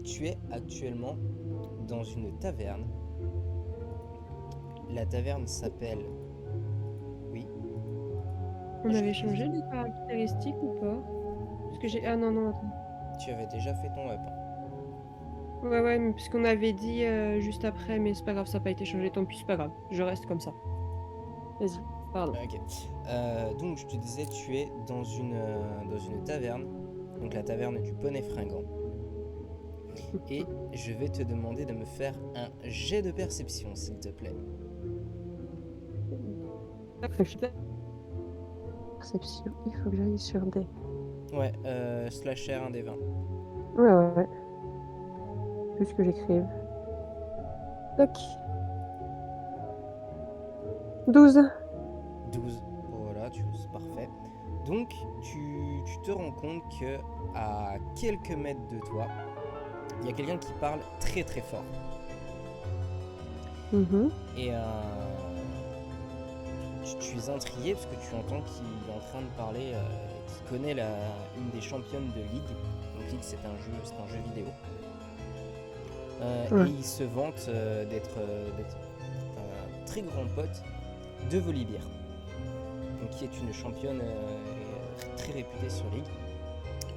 tu es actuellement dans une taverne. La taverne s'appelle... Oui, On je avait te disais. changé les caractéristiques ou pas? Parce que j'ai... Ah non, non, attends. Tu avais déjà fait ton up, hein. Ouais, ouais, mais parce qu'on avait dit juste après, mais c'est pas grave, ça n'a pas été changé, tant pis, c'est pas grave. Je reste comme ça. Vas-y, pardon. Ok. Donc, je te disais, tu es dans une taverne. Donc, la taverne du Poney Fringant. Et je vais te demander de me faire un jet de perception, s'il te plaît. Perception, il faut que j'aille sur des... Ouais, slasher 1 des 20. Ouais, ouais, ouais. Juste que j'écrive. Toc. 12. 12. Voilà, c'est parfait. Donc, tu te rends compte que à quelques mètres de toi, il y a quelqu'un qui parle très très fort. Mhm. Et tu es intrigué parce que tu entends qu'il est en train de parler, qu'il connaît une des championnes de League. Donc League, c'est un jeu vidéo. Et Ouais. il se vante d'être un très grand pote de Volibear, donc qui est une championne très réputée sur League.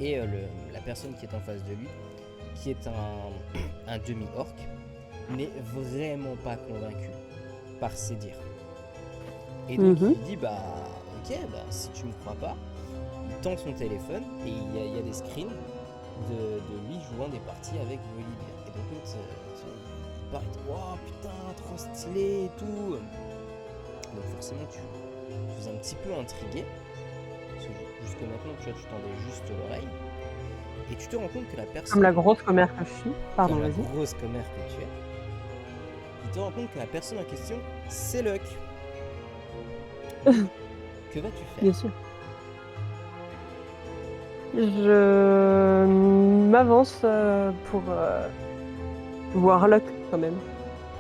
Et la personne qui est en face de lui, qui est un demi-orc, n'est vraiment pas convaincu par ses dires. Et donc Mhm. il dit bah ok, bah si tu me crois pas, il tend son téléphone et il y a des screens de lui jouant des parties avec Volibear. Et donc l'autre il paraît wow putain trop stylé et tout. Donc forcément tu es un petit peu intrigué. Parce que jusque maintenant tu vois tu tendais juste l'oreille. Et tu te rends compte que la Comme la personne, grosse commère que je suis. Pardon, comme la vas-y. grosse commère que tu es, tu te rends compte que la personne en question, c'est Luck. Que vas-tu faire? Bien sûr. Je m'avance pour voir Luck quand même.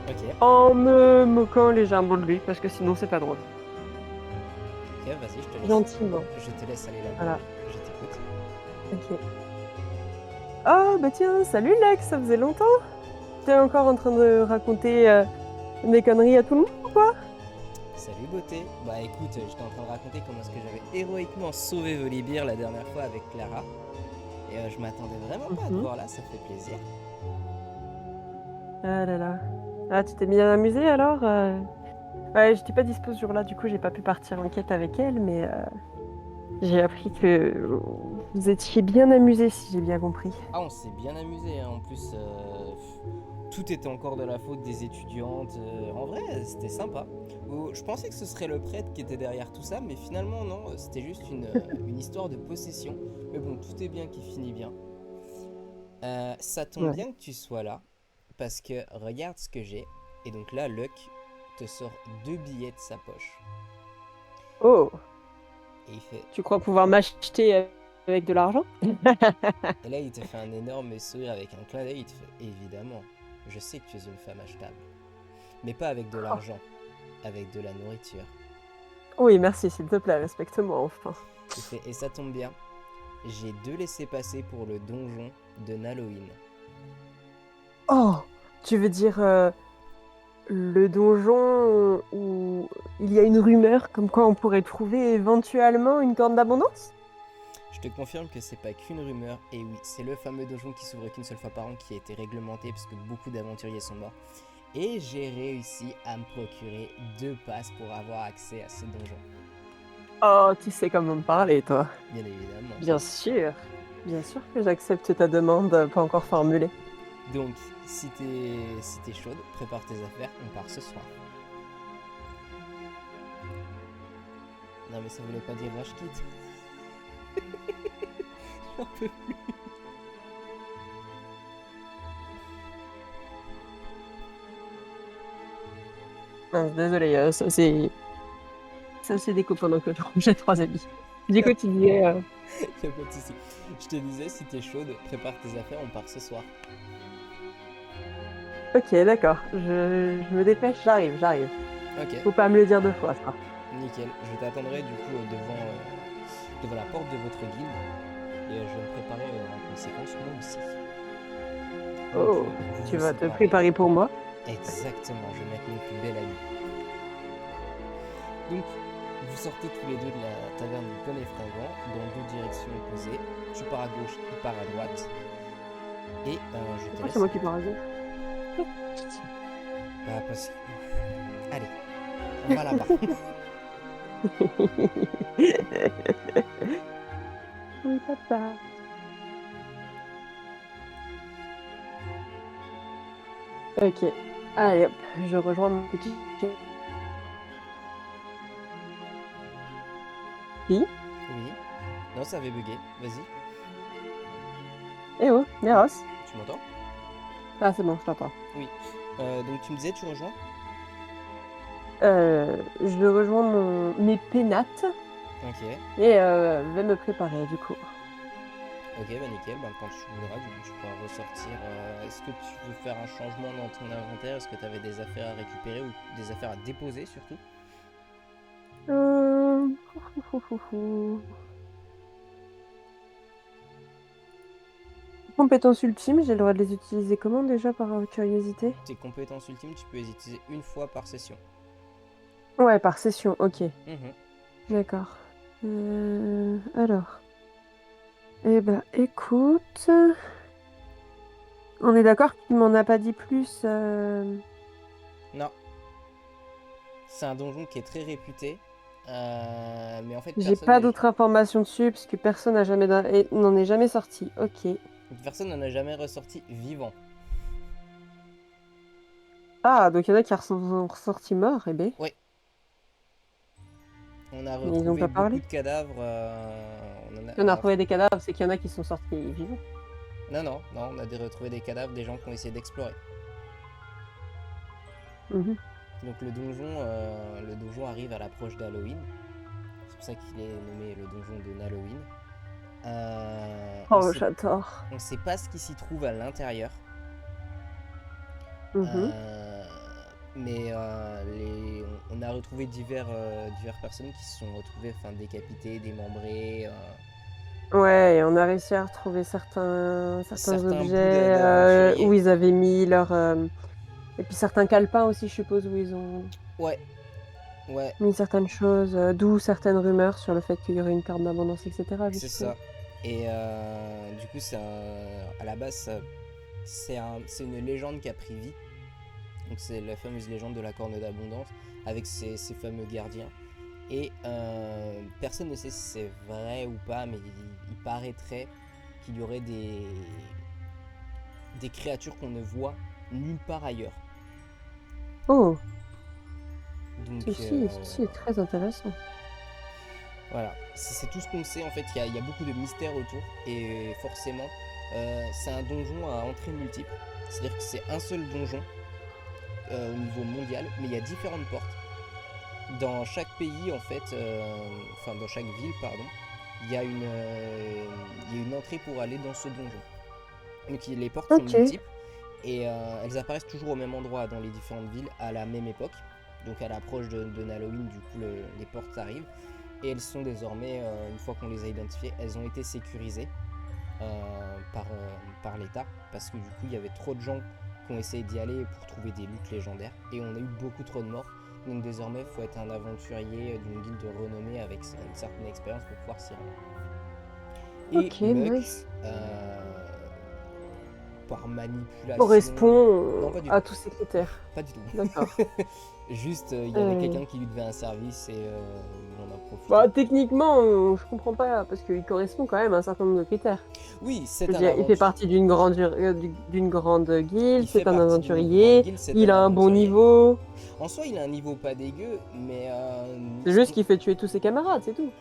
Ok, En me moquant légèrement de lui, parce que sinon c'est pas drôle. ok, vas-y, Gentiment. je te laisse aller l'aborder. Voilà. Je t'écoute. Ok. Oh, bah tiens, salut Lex, ça faisait longtemps. T'es encore en train de raconter des conneries à tout le monde ou quoi? Salut beauté. Bah écoute, j'étais en train de raconter comment est-ce que j'avais héroïquement sauvé Volibear la dernière fois avec Clara. Et je m'attendais vraiment pas à te Mhm. voir là, ça fait plaisir. Ah là là. Ah, tu t'es bien amusé alors? Ouais, j'étais pas dispo ce jour-là, du coup j'ai pas pu partir en quête avec elle, mais j'ai appris que vous étiez bien amusé si j'ai bien compris. Ah, on s'est bien amusé, hein. En plus, tout était encore de la faute des étudiantes. En vrai, c'était sympa. Je pensais que ce serait le prêtre qui était derrière tout ça, mais finalement, non, c'était juste une histoire de possession. Mais bon, tout est bien qui finit bien. Ça tombe Ouais. bien que tu sois là, parce que regarde ce que j'ai. Et donc là, Luck te sort 2 billets de sa poche. Oh, Et il fait. tu crois pouvoir m'acheter avec de l'argent? Et là, il te fait un énorme sourire avec un clin d'œil. Il te fait évidemment, je sais que tu es une femme achetable. Mais pas avec de Oh. l'argent, avec de la nourriture. Oui, merci, s'il te plaît, respecte-moi enfin. Il fait, et ça tombe bien, j'ai 2 laissés-passer pour le donjon de Naloïn. Oh, tu veux dire le donjon où il y a une rumeur comme quoi on pourrait trouver éventuellement une corne d'abondance? Je te confirme que c'est pas qu'une rumeur, et oui, c'est le fameux donjon qui s'ouvre qu'une seule fois par an qui a été réglementé parce que beaucoup d'aventuriers sont morts. Et j'ai réussi à me procurer 2 passes pour avoir accès à ce donjon. Oh, tu sais comment me parler, toi. Bien évidemment. Bien sûr. Bien sûr que j'accepte ta demande pas encore formulée. Donc, si t'es chaude, prépare tes affaires, on part ce soir. Non mais ça voulait pas dire rush kit. J'en peux plus. Non, désolé, ça c'est des copains donc j'ai 3 amis. Du coup, tu disais Y'a pas de soucis. Je te disais, si t'es chaude, prépare tes affaires, on part ce soir. ok, d'accord, je me dépêche, j'arrive. Ok, Faut pas me le dire 2 fois, ça. nickel. Je t'attendrai du coup devant la porte de votre guilde. Et je vais me préparer en conséquence moi aussi. Donc, Oh, vous tu vous vas te séparez. préparer pour moi? Exactement, je vais mettre mon plus bel habit. Donc, vous sortez tous les deux de la taverne du Poney Fringant dans deux directions opposées. Tu pars à gauche, il part à droite. Et je te Pourquoi c'est laisse. moi qui pars à gauche? Bah, parce que. Allez, on va là-bas. Oui, papa. Ok. Allez, hop, je rejoins mon petit chéri. Oui. Non, ça avait bugué. Vas-y. Eh oh, Neros. Tu m'entends? Ah, c'est bon, je t'entends. Oui. Donc, tu me disais, tu rejoins? Je rejoins mes pénates Ok. et vais me préparer du coup. Ok, bah nickel. Bah, quand tu voudras, du coup, tu pourras ressortir. Est-ce que tu veux faire un changement dans ton inventaire? Est-ce que tu avais des affaires à récupérer ou des affaires à déposer surtout? Euh... Compétences ultimes, j'ai le droit de les utiliser comment déjà par curiosité? Tes compétences ultimes, tu peux les utiliser une fois par session. Ouais, par session, ok. Mhm. D'accord. Alors. Eh ben, écoute. On est d'accord qu'il m'en a pas dit plus. Non, c'est un donjon qui est très réputé. Mais en fait, J'ai pas d'autres informations dessus parce que personne n'a jamais n'en est jamais sorti. Ok. personne n'en a jamais ressorti vivant. Ah, donc il y en a qui sont ressortis morts, eh ben. Oui, on a Mais ils ont retrouvé pas beaucoup parlé. de cadavres. Si on a retrouvé des cadavres, c'est qu'il y en a qui sont sortis vivants. Non, non, non, on a retrouvé des cadavres des gens qui ont essayé d'explorer. Mhm. Donc le donjon arrive à l'approche d'Halloween. C'est pour ça qu'il est nommé le donjon de Halloween. Oh, j'adore. On sait pas ce qui s'y trouve à l'intérieur. Mhm. Euh, mais on a retrouvé divers personnes qui se sont retrouvées décapitées, démembrées. Ouais, et on a réussi à retrouver certains Certains bouts objets où d'aventuriers. ils avaient mis leur. Et puis certains calepins aussi, je suppose, où ils ont Ouais, ouais, mis certaines choses, d'où certaines rumeurs sur le fait qu'il y aurait une carte d'abondance, etc., je c'est suppose. ça. Et du coup, à la base, c'est une légende qui a pris vie. Donc c'est la fameuse légende de la corne d'abondance avec ces fameux gardiens. Et personne ne sait si c'est vrai ou pas, mais il paraîtrait qu'il y aurait des créatures qu'on ne voit nulle part ailleurs. Oh, Donc ceci est très intéressant. voilà, c'est tout ce qu'on sait en fait. Il y a beaucoup de mystères autour et forcément, c'est un donjon à entrée multiple. C'est-à-dire que c'est un seul donjon au niveau mondial, mais il y a différentes portes. Dans chaque pays, en fait, enfin dans chaque ville, pardon, il y a il y a une entrée pour aller dans ce donjon. Donc les portes sont Ok, multiples et elles apparaissent toujours au même endroit dans les différentes villes à la même époque. Donc à l'approche de Halloween, du coup, les portes arrivent. Et elles sont désormais, une fois qu'on les a identifiées, elles ont été sécurisées par l'État. Parce que du coup, il y avait trop de gens qui ont essayé d'y aller pour trouver des loots légendaires. Et on a eu beaucoup trop de morts. Donc désormais, il faut être un aventurier d'une guilde de renommée avec une certaine expérience pour pouvoir s'y rendre. Et ok, Muck, nice. par manipulation. Non, Correspond pas du tout. à tous ces critères. Pas du tout. D'accord. Juste, il y avait Euh, quelqu'un qui lui devait un service et on en a profité. Bah, techniquement, je comprends pas, parce qu'il correspond quand même à un certain nombre de critères. Oui, Je c'est veux un dire, il fait aventurier. partie d'une grande Il guilde, fait c'est un partie d'une grande aventurier, guilde, c'est il un a un bon aventurier. niveau, En soi, il a un niveau pas dégueu, mais c'est juste qu'il fait tuer tous ses camarades, c'est tout.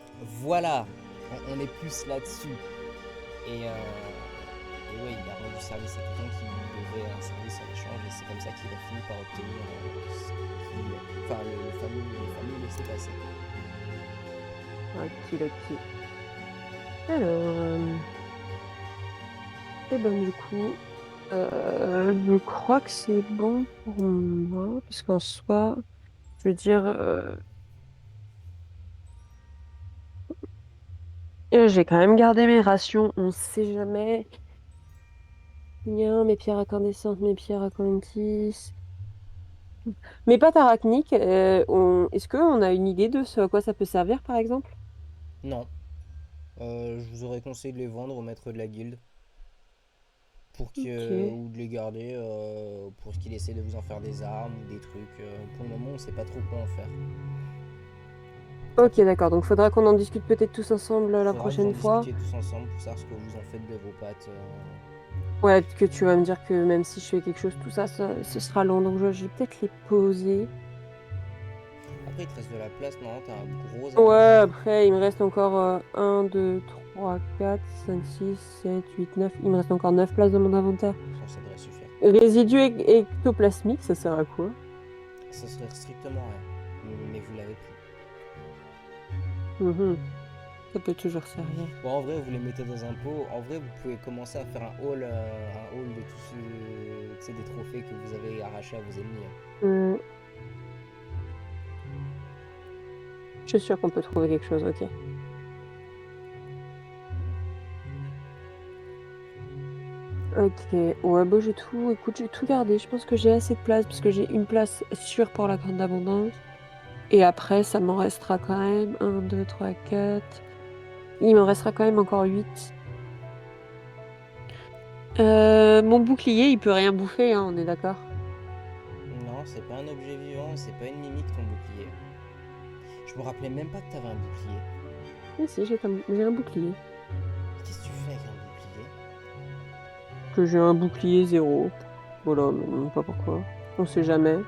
voilà, on est plus là-dessus. Et ouais, il a rendu service à quelqu'un qui lui devait un service en échange, et c'est comme ça qu'il a fini par obtenir enfin, les fameux laissés-passer. Ok, ok. Alors, et ben du coup, je crois que c'est bon pour moi, parce qu'en soi, je veux dire, j'ai quand même gardé mes rations, on sait jamais. Bien, mes pierres incandescentes, mes pierres acontis. Mes pâtes arachniques, est-ce qu'on a une idée de ce à quoi ça peut servir, par exemple? Non. Je vous aurais conseillé de les vendre au maître de la guilde. Ok. Ou de les garder pour qu'il essaie de vous en faire des armes ou des trucs. Pour le moment, on sait pas trop quoi en faire. Tant Ok, qu'il d'accord. Donc, faudra qu'on en discute peut-être tous ensemble la faudra que vous en prochaine fois. discutiez tous ensemble pour savoir ce que vous en faites de vos pâtes. Ouais, que tu vas me dire que même si je fais quelque chose, tout ça, ce sera long. Donc, je vais peut-être les poser. Après, il te reste de la place, non? T'as un gros Ouais, inventaire. après, il me reste encore 1, 2, 3, 4, 5, 6, 7, 8, 9. Il me reste encore 9 places dans mon inventaire. Ça devrait suffire. Résidus ectoplasmiques, ça sert à quoi? Ça serait strictement rien. Mais vous l'avez pris. Mhm. Ça peut toujours servir. Bon, en vrai, vous les mettez dans un pot. En vrai, vous pouvez commencer à faire un haul de tous ceux, tu sais, des trophées que vous avez arrachés à vos ennemis, hein. Hmm, je suis sûre qu'on peut trouver quelque chose, ok. Ok, ouais, bah j'ai tout, écoute, j'ai tout gardé. Je pense que j'ai assez de place parce que j'ai une place sûre pour la grande abondance. Et après, ça m'en restera quand même 1, 2, 3, 4. Il m'en restera quand même encore 8. Mon bouclier, il peut rien bouffer, hein, on est d'accord? Non, c'est pas un objet vivant, c'est pas une mimique ton bouclier. Je me rappelais même pas que t'avais un bouclier. Mais si, j'ai un bouclier. Qu'est-ce que tu fais avec un bouclier? Que j'ai un bouclier zéro. Voilà, mais non, pas pourquoi. On sait jamais.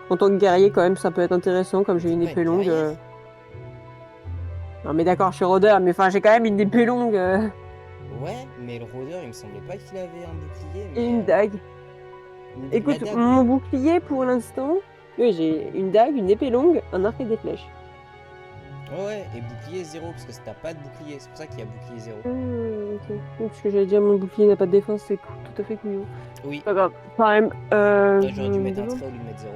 En tant que guerrier, quand même, ça peut être intéressant, comme Mais j'ai t'es une pas une épée longue. guerrière? Non, mais d'accord, je suis rôdeur, mais enfin, j'ai quand même une épée longue Ouais, mais le rôdeur, il me semblait pas qu'il avait un bouclier, et mais une dague. la Écoute, dague, oui. mon bouclier, pour l'instant, oui, j'ai une dague, une épée longue, un arc et des flèches. Ouais, ouais, et bouclier zéro, parce que t'as pas de bouclier, c'est pour ça qu'il y a bouclier zéro. Ok. Oui, parce que j'allais dire, mon bouclier n'a pas de défense, c'est tout à fait couillon. Oui, Pas grave. Quand même, là je j'aurais dû me mettre un demande. trait au lieu de mettre zéro.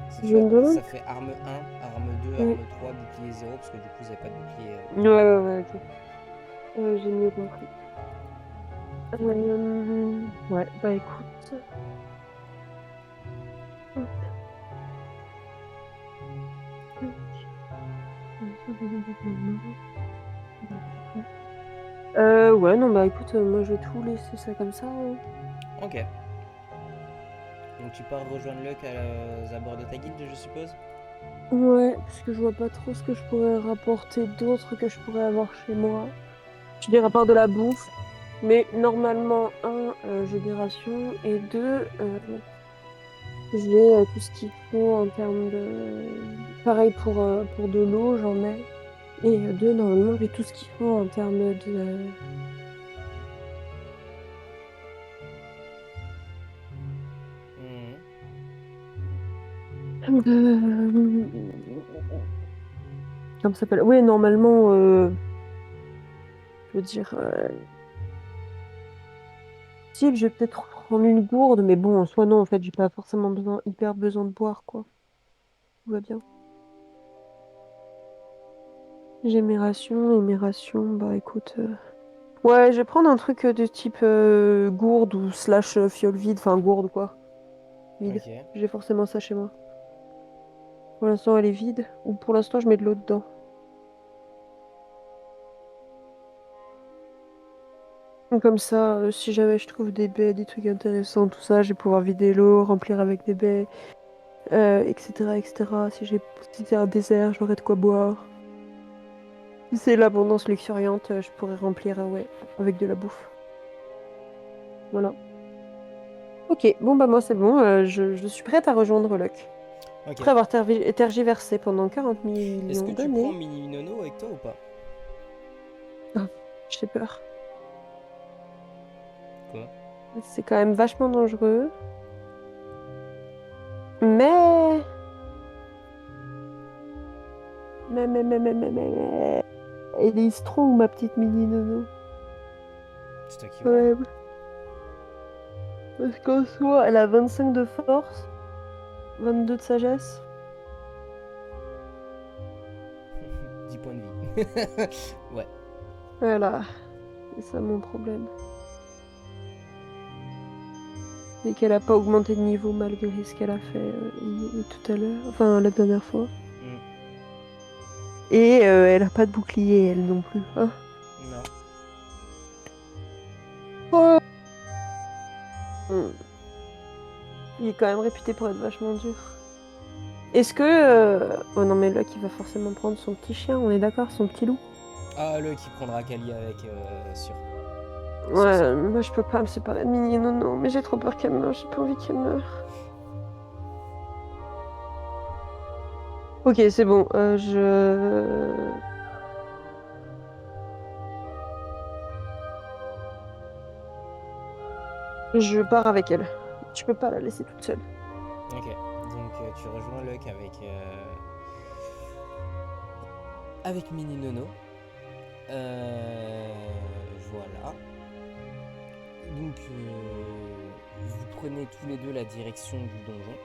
Si Je tu as, me demande. ça fait arme 1, arme 2, Ouais, arme 3, bouclier zéro, parce que du coup vous avez pas de bouclier. ouais, ok. J'ai mieux compris. Ouais, bah écoute. Ouais, non, bah écoute, moi je vais tout laisser ça comme ça, hein. Ok, donc tu pars rejoindre Luck aux abords de ta guilde, je suppose. Ouais, parce que je vois pas trop ce que je pourrais rapporter d'autre que je pourrais avoir chez moi. J'ai des rapports de la bouffe, mais normalement, j'ai des rations, et deux, j'ai tout ce qu'il faut en termes de... Pareil pour de l'eau, j'en ai. Et deux, normalement, j'ai tout ce qu'il faut en termes Mhm. comment ça s'appelle? Oui, normalement, je veux dire... si, je vais peut-être prendre une gourde, mais bon, en soi, non, en fait, j'ai pas forcément hyper besoin de boire, quoi. Tout va bien. J'ai mes rations, bah écoute... Ouais, je vais prendre un truc de type gourde ou slash fiole vide, enfin gourde, quoi. Vide. Ok. J'ai forcément ça chez moi. Pour l'instant, elle est vide. Ou pour l'instant, je mets de l'eau dedans. Donc, comme ça, si jamais je trouve des baies, des trucs intéressants, tout ça, je vais pouvoir vider l'eau, remplir avec des baies, etc., etc. Si c'est un désert, j'aurai de quoi boire. Si c'est l'abondance luxuriante, je pourrais remplir, ouais, avec de la bouffe. Voilà. Ok, bon bah moi c'est bon, je suis prête à rejoindre Luck. Ok. Après avoir tergiversé pendant 40 Est-ce millions que tu prends d'années. Mini Nono avec toi ou pas? Ah, j'ai peur. Quoi? C'est quand même vachement dangereux. Mais... Mais... Elle est strong, ma petite mini Nono. C'est toi qui vois. Ouais, parce qu'en soi, elle a 25 de force, 22 de sagesse. 10 points de vie. Ouais. Voilà, c'est ça mon problème. Et qu'elle a pas augmenté de niveau malgré ce qu'elle a fait tout à l'heure, enfin la dernière fois. Hmm. Et elle a pas de bouclier, elle non plus. Hein. Non. Oh. Hmm. Il est quand même réputé pour être vachement dur. Est-ce que... Oh non mais Luck il va forcément prendre son petit chien, on est d'accord, son petit loup. Ah, le qui prendra Kali avec, sur ça. Ouais, moi je peux pas me séparer de Minnie, non, non, mais j'ai trop peur qu'elle meure, j'ai pas envie qu'elle meure. Ok, c'est bon, je pars avec elle. Tu peux pas la laisser toute seule. Ok, donc tu rejoins Luck avec Mini Nono. Voilà. Donc vous prenez tous les deux la direction du donjon.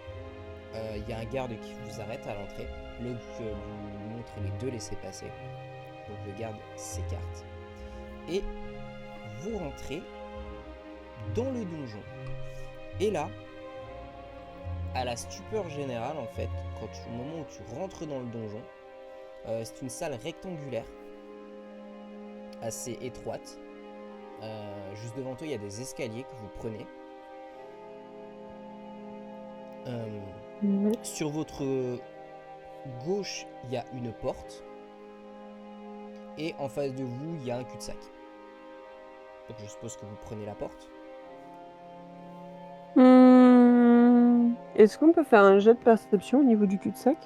Il y a un garde qui vous arrête à l'entrée. Luck lui montre les deux laissez-passer. Donc le garde s'écarte. Et vous rentrez dans le donjon. Et là, à la stupeur générale en fait, au moment où tu rentres dans le donjon, c'est une salle rectangulaire, assez étroite. Juste devant toi, il y a des escaliers que vous prenez. Sur votre gauche, il y a une porte. Et en face de vous, il y a un cul-de-sac. Donc je suppose que vous prenez la porte. Est-ce qu'on peut faire un jet de perception au niveau du cul-de-sac?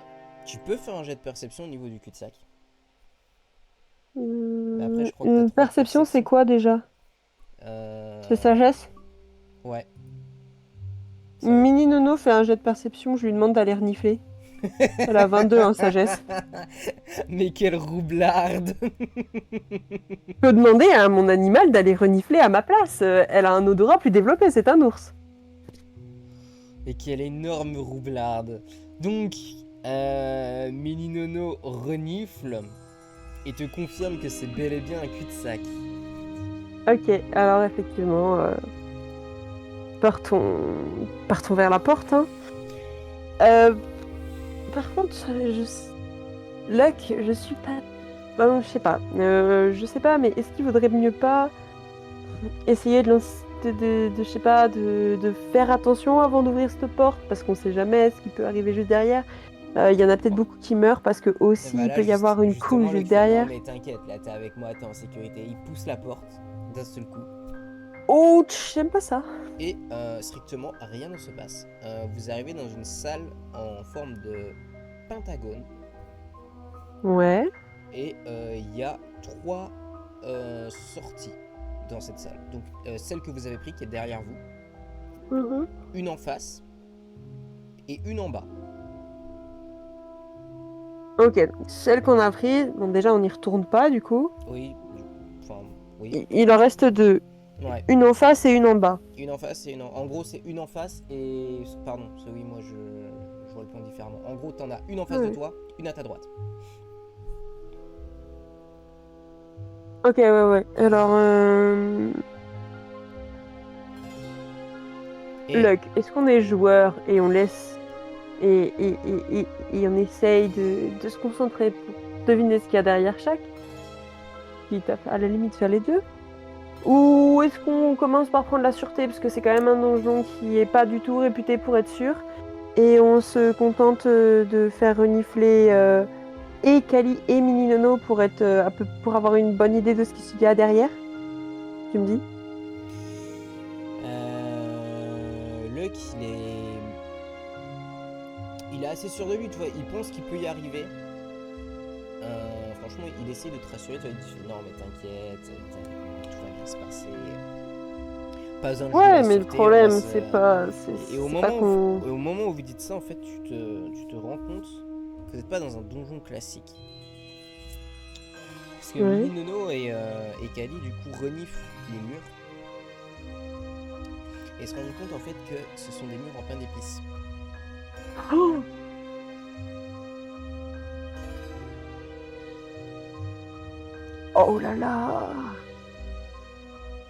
Tu peux faire un jet de perception au niveau du cul-de-sac. Mais après, je crois que t'as Une 3 de perception, c'est perception. quoi déjà? C'est Euh... sagesse? Ouais, ça va être. Mini Nono fait un jet de perception, je lui demande d'aller renifler. Elle a 22 en sagesse. Mais quelle roublarde. Je peux demander à mon animal d'aller renifler à ma place. Elle a un odorat plus développé, c'est un ours. Et quelle énorme roublarde. Donc, Mini Nono renifle et te confirme que c'est bel et bien un cul-de-sac. Ok, alors effectivement, partons vers la porte. Hein. Par contre, Luck, je suis pas... Ben, je sais pas, mais est-ce qu'il vaudrait mieux pas essayer je sais pas, de faire attention avant d'ouvrir cette porte, parce qu'on sait jamais ce qui peut arriver juste derrière. Il y en a peut-être beaucoup qui meurent parce que Et aussi bah il là, peut y avoir une couille justement, le juste qui fait non, derrière. mais t'inquiète, là t'es avec moi, t'es en sécurité. Il pousse la porte d'un seul coup. Ouch, j'aime pas ça. Et strictement rien ne se passe. Vous arrivez dans une salle en forme de pentagone. Ouais. Et il y a 3 sorties dans cette salle. Donc celle que vous avez prise qui est derrière vous, Mhm. une en face et une en bas. Ok, celle qu'on a prise, bon déjà on n'y retourne pas du coup. Oui, enfin oui. Il en reste deux. Ouais, Une en face et une en bas. une en face et une en gros c'est une en face et pardon, oui moi je vois le point différemment. En gros t'en as une en face de Ouais. toi, une à ta droite. Ok, ouais, ouais. Alors, Et Luck, est-ce qu'on est joueur et on laisse et on essaye de se concentrer pour deviner ce qu'il y a derrière chaque, quitte à la limite faire les deux? Ou est-ce qu'on commence par prendre la sûreté, parce que c'est quand même un donjon qui est pas du tout réputé pour être sûr, et on se contente de faire renifler et Kali et Mini Nono pour être pour avoir une bonne idée de ce qu'il y a derrière? Tu me dis? Luck il est assez sûr de lui, tu vois, il pense qu'il peut y arriver. Franchement, il essaie de te rassurer, tu vois, non mais t'inquiète, tout va bien se passer. Pas besoin de jouer Ouais, la mais le sûreté, on va problème, se... Et c'est pas qu'on... au moment où vous dites ça, en fait, tu te rends compte que vous n'êtes pas dans un donjon classique. Parce que Ouais. Mini Nono et Kali, du coup, reniflent les murs. Et se rendent compte, en fait, que ce sont des murs en pain d'épices. Oh, oh là là!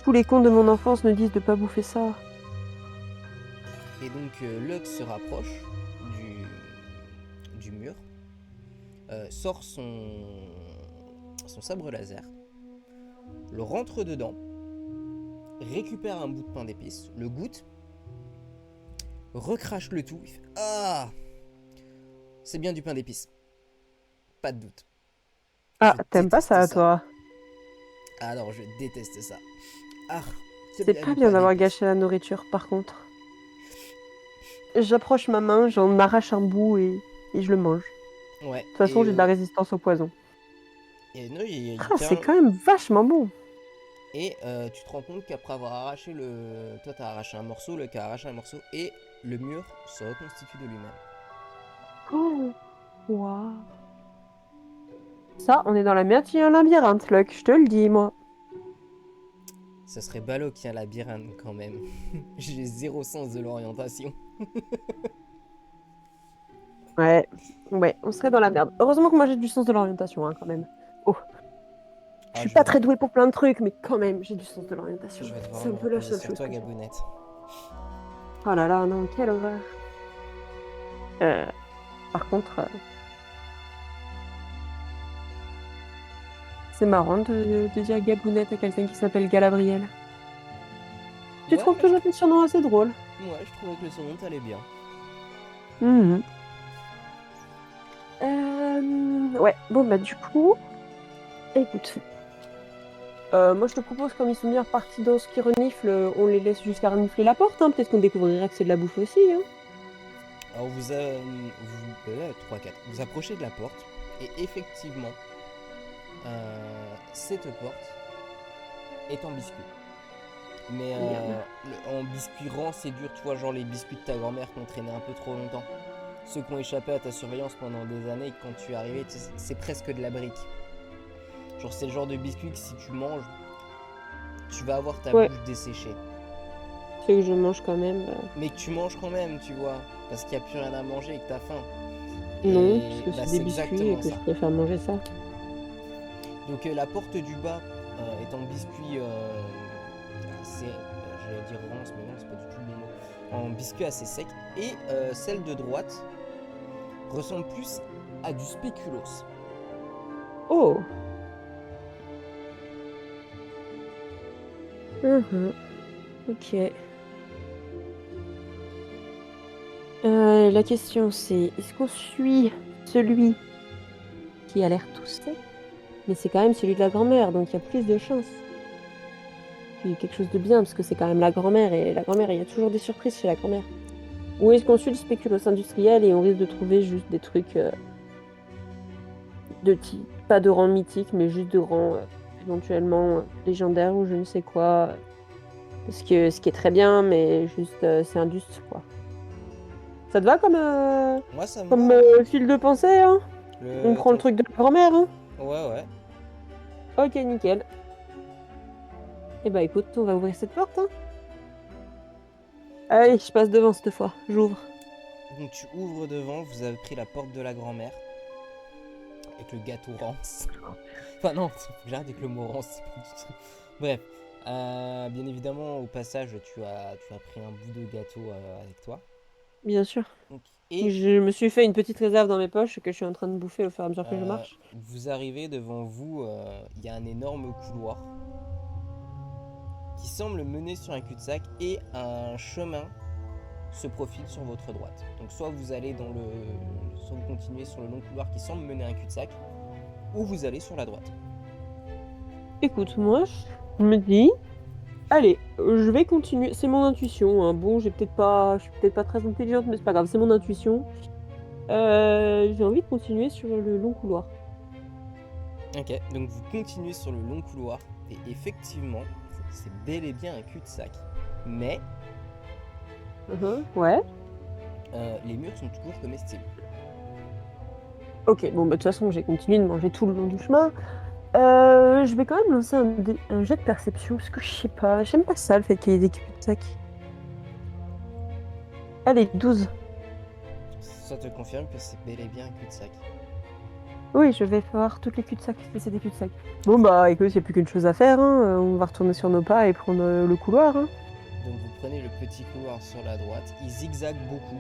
Tous les contes de mon enfance me disent de pas bouffer ça. Et donc Lux se rapproche du mur, sort son sabre laser, le rentre dedans, récupère un bout de pain d'épices, le goûte, recrache le tout, il fait « Ah, c'est bien du pain d'épices. Pas de doute. » Ah, Je t'aimes pas déteste ça, toi? Ah non, je déteste ça. Ah, C'est bien pas du bien pain d'avoir d'épices. gâché la nourriture, par contre. J'approche ma main, j'en arrache un bout et je le mange. Ouais, De toute façon, j'ai de la résistance au poison. et non, il y a Ah, c'est littéralement... quand même vachement bon. Et tu te rends compte qu'après avoir arraché le... Toi, t'as arraché un morceau, le cas a arraché un morceau, et le mur se reconstitue de lui-même. Oh, waouh. Ça, on est dans la merde, il y a un labyrinthe, Luck, je te le dis, moi. Ça serait ballot qu'il y ait un labyrinthe quand même. J'ai zéro sens de l'orientation. Ouais, ouais, on serait dans la merde. Heureusement que moi j'ai du sens de l'orientation, hein, quand même. Oh, je Ah, suis pas très douée pour plein de trucs, mais quand même, j'ai du sens de l'orientation. je vais devoir C'est un me peu la reposer seule sur chose toi, que j'ai. Gabounette. Oh là là, non, quelle horreur. Euh, par contre, c'est marrant de dire Gabounette à quelqu'un qui s'appelle Galabriel. Tu Ouais, trouves toujours tes surnoms assez drôles? je trouvais que le surnom t'allait bien. Mhm. Ouais, bon bah du coup, écoute. Moi, je te propose, comme ils sont bien repartis dans ce qui renifle, on les laisse jusqu'à renifler la porte, hein. Peut-être qu'on découvrira que c'est de la bouffe aussi, hein. Alors vous 3, 4. Vous approchez de la porte, et effectivement, cette porte est en biscuit. Mais Merde. en biscuit rance et dur, tu vois, genre les biscuits de ta grand-mère qui ont traîné un peu trop longtemps. Ceux qui ont échappé à ta surveillance pendant des années, et quand tu es arrivé, c'est presque de la brique. Genre, c'est le genre de biscuit que si tu manges, tu vas avoir ta Ouais, bouche desséchée. ceux que je mange quand même. Mais que tu manges quand même, tu vois, parce qu'il n'y a plus rien à manger et que t'as faim. Non, parce Et que bah, c'est des c'est biscuits et exactement que ça. je préfère manger ça. Donc, la porte du bas est en biscuit assez, j'allais dire rance, mais non, c'est pas du tout le bon mot. En biscuit assez sec. Et celle de droite ressemble plus à du spéculoos. Oh! Mhm. Ok. La question c'est, est-ce qu'on suit celui qui a l'air tout sec? Mais c'est quand même celui de la grand-mère, donc il y a plus de chances qu'il y ait quelque chose de bien, parce que c'est quand même la grand-mère, et la grand-mère, il y a toujours des surprises chez la grand-mère. Ou est-ce qu'on suit le spéculoos industriel et on risque de trouver juste des trucs pas de rang mythique, mais juste de rang éventuellement légendaire ou je ne sais quoi. Ce qui est très bien, mais juste c'est indus, quoi. Ça te va Moi, ça me va, comme hein. fil de pensée, hein? On Le prend le ton... truc de la grand-mère, hein? Ouais, ouais. Ok, nickel. Eh bah écoute, on va ouvrir cette porte, hein? Allez, je passe devant cette fois. J'ouvre. Donc tu ouvres devant, vous avez pris la porte de la grand-mère. Avec le gâteau rance. Enfin non, faut que j'arrête avec le mot rance, c'est pas du tout... Bref. Bien évidemment, au passage, tu as pris un bout de gâteau avec toi. Bien sûr. Donc, et Je me suis fait une petite réserve dans mes poches que je suis en train de bouffer au fur et à mesure que je marche. vous arrivez devant vous, il y a un énorme couloir qui semble mener sur un cul-de-sac et un chemin se profile sur votre droite. Donc soit vous allez soit vous continuez sur le long couloir qui semble mener à un cul-de-sac, ou vous allez sur la droite. Écoute, moi, je me dis, allez, je vais continuer. C'est mon intuition, hein. Bon, je suis peut-être pas très intelligente, mais c'est pas grave, c'est mon intuition. J'ai envie de continuer sur le long couloir. Ok, donc vous continuez sur le long couloir, et effectivement, c'est bel et bien un cul-de-sac. Mais Mhm, ouais. les murs sont toujours comestibles. Ok, bon, bah, de toute façon, j'ai continué de manger tout le long du chemin. Je vais quand même lancer un jet de perception, parce que je sais pas, j'aime pas ça, le fait qu'il y ait des cul-de-sac. Allez, 12. Ça te confirme que c'est bel et bien un cul-de-sac. Oui, je vais voir toutes les cul-de-sac, si c'est des cul-de-sac. Bon, bah, écoute, il n'y a plus qu'une chose à faire, hein. On va retourner sur nos pas et prendre le couloir, hein. Donc vous prenez le petit couloir sur la droite, il zigzague beaucoup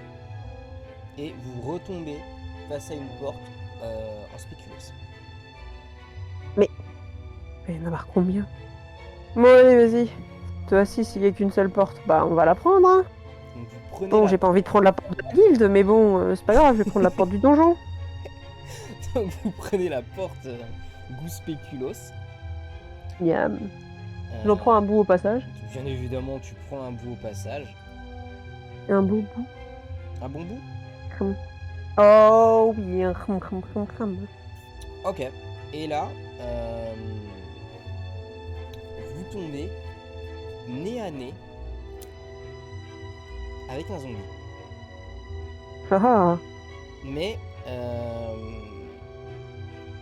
et vous retombez face à une porte en spéculoos. Mais il y en a marre combien? Bon, allez, vas-y. Toi, s'il y a qu'une seule porte, bah, on va la prendre, hein. Donc vous prenez Bon, j'ai pas envie de prendre la porte de la guilde, mais bon, c'est pas grave, je vais prendre la porte du donjon. Donc vous prenez la porte goût spéculoos. Miam. J'en prends un bout au passage. Bien évidemment, tu prends un bout au passage. Un beau bout. Un bon bout? Oh oui, un crame. Ok. Et là, vous tombez nez à nez avec un zombie. Ah, Mais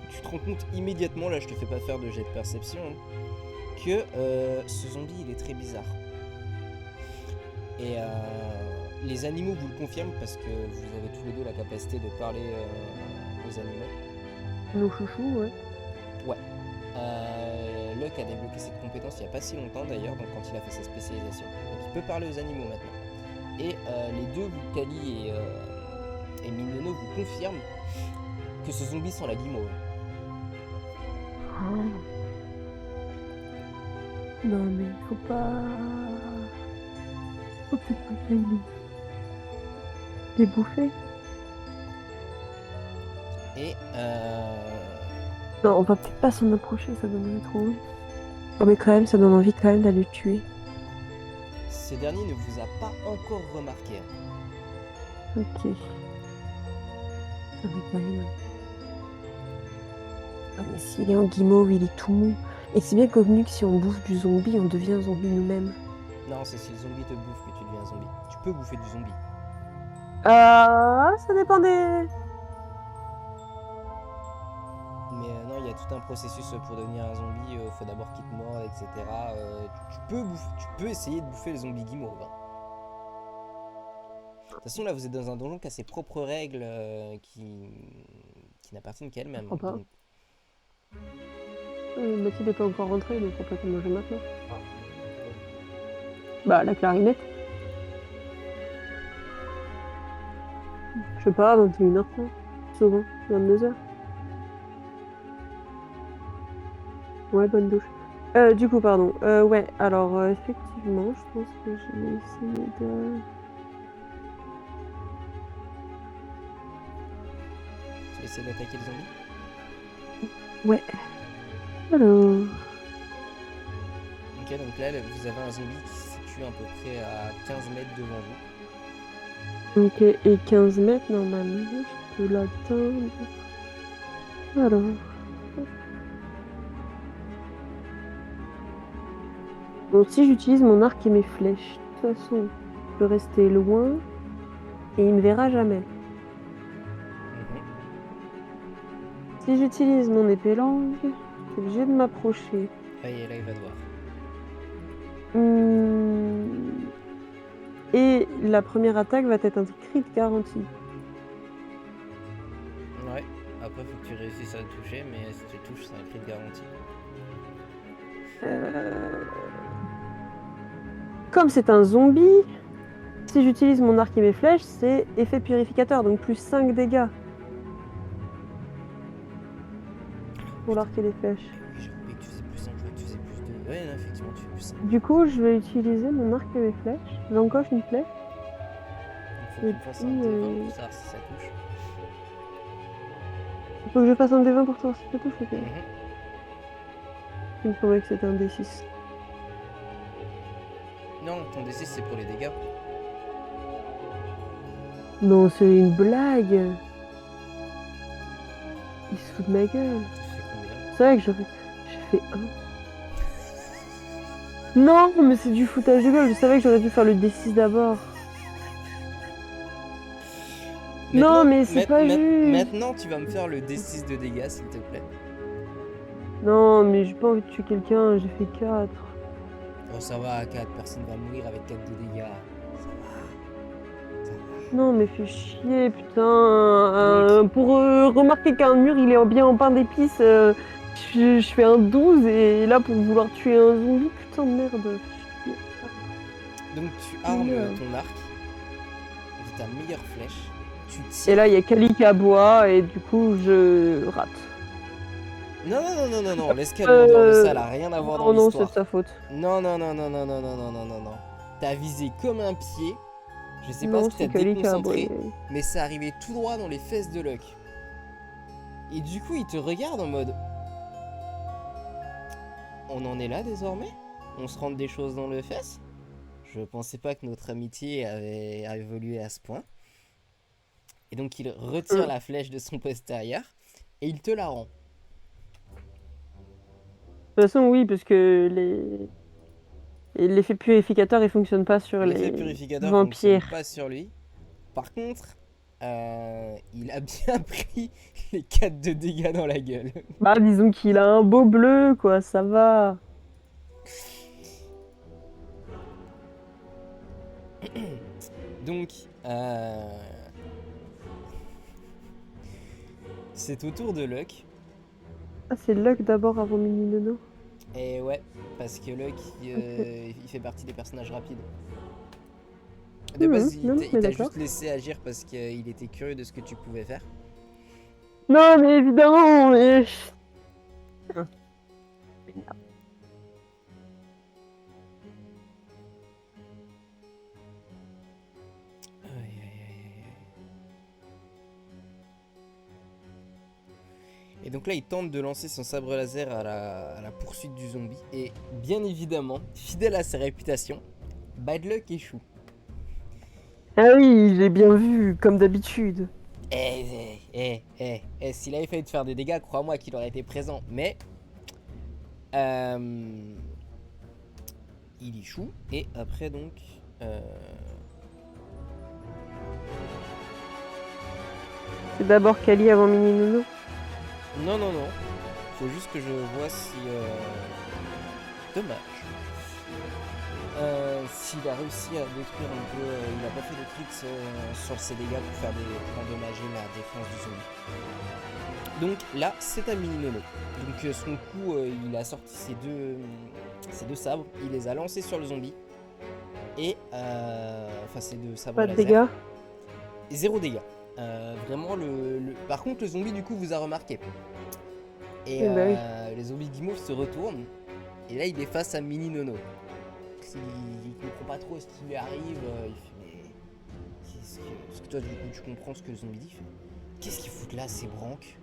tu te rends compte immédiatement, là je te fais pas faire de jet de perception, hein, que ce zombie il est très bizarre. Et les animaux vous le confirment parce que vous avez tous les deux la capacité de parler aux animaux. nos chouchous, ouais. Ouais. Luck a débloqué cette compétence il n'y a pas si longtemps d'ailleurs, donc quand il a fait sa spécialisation. Donc il peut parler aux animaux maintenant. Et les deux, Kali et Minono, vous confirment que ce zombie sent la guimauve. Oh. Non, mais il faut pas. Faut peut-être pas que j'aille les bouffer. Et Non, on va peut-être pas s'en approcher, ça donnerait trop envie. Oh, mais quand même, ça donne envie quand même d'aller le tuer. ce dernier ne vous a pas encore remarqué. Ok. Ah, mais quand même. Ah, mais s'il est en guimauve, il est tout mou. Et c'est bien convenu que si on bouffe du zombie, on devient zombie nous-mêmes. Non, c'est si le zombie te bouffe que tu deviens un zombie. Tu peux bouffer du zombie. Ça dépend des... Mais non, il y a tout un processus pour devenir un zombie. Faut d'abord qu'il te morde, etc. Tu peux essayer de bouffer les zombies guimauves. Hein. De toute façon, là, vous êtes dans un donjon qui a ses propres règles qui n'appartiennent qu'à elle-même. Je crois pas. Donc, Mathilde n'est pas encore rentrée, donc on peut qu'on mange maintenant. Bah, la clarinette. Je sais pas, 21h30. Souvent, 22h. Ouais, bonne douche. Du coup, pardon. Ouais, alors, effectivement, je pense que je vais essayer de... tu vas essayer d'attaquer le zombie. Ouais. Alors... Ok, donc là, vous avez un zombie qui se situe à peu près à 15 mètres devant vous. Ok, et 15 mètres, normalement, je peux l'atteindre. Alors... Bon, si j'utilise mon arc et mes flèches, de toute façon, je peux rester loin et il me verra jamais. Si j'utilise mon épée longue, je suis obligé de m'approcher. Ah, et là, il va te voir. Et la première attaque va être un crit garanti. Ouais, après, faut que tu réussisses à le toucher, mais si tu le touches, c'est un crit garanti. Comme c'est un zombie, si j'utilise mon arc et mes flèches, c'est effet purificateur, donc plus 5 dégâts. Pour l'arc et les flèches. Oui, j'ai oublié que tu faisais plus 5, je vois que tu faisais plus de... Ouais, non, effectivement, tu fais plus 5. Du coup, je vais utiliser mon arc et mes flèches. J'encoche une flèche. Il faut que tu fasses un D20 pour savoir si ça touche. Il faut que je fasse un D20 pour savoir si ça touche, ok. Il me semblait que c'était un D6. Non, ton D6 c'est pour les dégâts. Non, c'est une blague. Il se fout de ma gueule. Tu fais combien? C'est vrai que j'ai fait 1. Non, mais c'est du foutage de gueule. Je savais que j'aurais dû faire le D6 d'abord. Non, mais c'est pas juste. Maintenant, tu vas me faire le D6 de dégâts, s'il te plaît. Non, mais j'ai pas envie de tuer quelqu'un. J'ai fait 4. Oh, ça va, à 4, personne va mourir avec 4 de dégâts. Ça va. Ça va. Non, mais fais chier, putain. Pour remarquer qu'un mur, il est bien en pain d'épices, je fais un 12. Et là, pour vouloir tuer un zombie, putain de merde. Donc tu armes Ouais. ton arc de ta meilleure flèche. Tu Et tires. là, il y a Kali qui aboie et du coup, je rate. Non, non, non, non, non, non, laisse Kali en dehors de ça, elle a rien à voir dans Non, non, c'est de l'histoire. sa faute. Non, non, non, non, non, non, non, non, non, non, non. T'as visé comme un pied. Je sais pas Non, si t'as c'est Kali qui a déconcentré, aboyé. mais c'est arrivé tout droit dans les fesses de Luck. Et du coup, il te regarde en mode. On en est là désormais? On se rentre des choses dans le fesses? Je pensais pas que notre amitié avait évolué à ce point. Et donc il retire Hum. la flèche de son postérieur et il te la rend. De toute façon, oui, parce que l'effet purificateur, il fonctionne pas sur L'effet les purificateur fonctionne vampires. pas sur lui. Par contre, il a bien pris les 4 de dégâts dans la gueule. Bah, disons qu'il a un beau bleu, quoi, ça va. Donc, c'est au tour de Luck. Ah, c'est Luck d'abord avant Mini Nono. Et ouais, parce que Luck, Ok. il fait partie des personnages rapides. De base, Non, non, il mais t'a d'accord. juste laissé agir parce qu'il était curieux de ce que tu pouvais faire. Non, mais évidemment, mais... Aïe, aïe, aïe, aïe. Et donc là, il tente de lancer son sabre laser à la poursuite du zombie. Et bien évidemment, fidèle à sa réputation, Bad Luck échoue. Ah oui, j'ai bien vu, comme d'habitude. S'il avait fallu te faire des dégâts, crois-moi qu'il aurait été présent. Mais euh, il échoue. Et après donc... C'est d'abord Kali avant Mini Nono. Non, non, non. Faut juste que je vois si... Dommage. S'il a réussi à détruire un peu... il a pas fait de crits sur ses dégâts pour endommager la défense du zombie. Donc là, c'est à Mini Nono. Donc son coup, il a sorti ses deux sabres. Il les a lancés sur le zombie. Et... Enfin, ses deux sabres Pas de laser. dégâts. Zéro dégâts. Vraiment, par contre, le zombie, du coup, vous a remarqué. Et Eh bah oui. les zombies guimauves se retournent. Et là, il est face à Mini Nono. Il comprend pas trop ce qui lui arrive. Il fait mais. Parce que toi, du coup, tu comprends ce que le zombie dit. Il fait, qu'est-ce qu'il fout là, ces branques?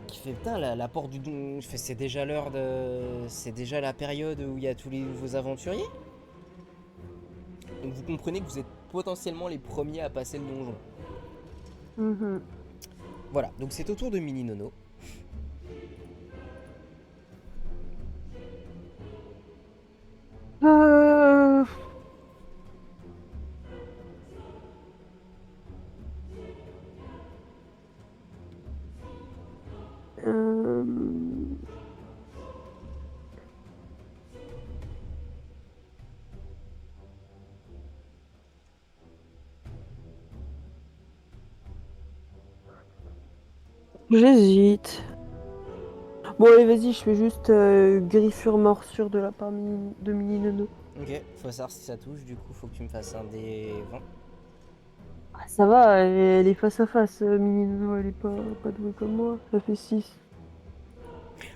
Il fait putain, la porte du don. C'est déjà l'heure de. C'est déjà la période où il y a tous les nouveaux aventuriers. Donc vous comprenez que vous êtes potentiellement les premiers à passer le donjon. Mhm. Voilà, donc c'est au tour de Mini Nono. Euh... euh, J'hésite. Bon, allez, vas-y, je fais juste griffure, morsure de la part de Mini Nono. Ok, faut savoir si ça touche, du coup faut que tu me fasses un des 20. Ah, ça va, elle est face à face. Mini Nono, elle est pas douée comme moi. Ça fait 6.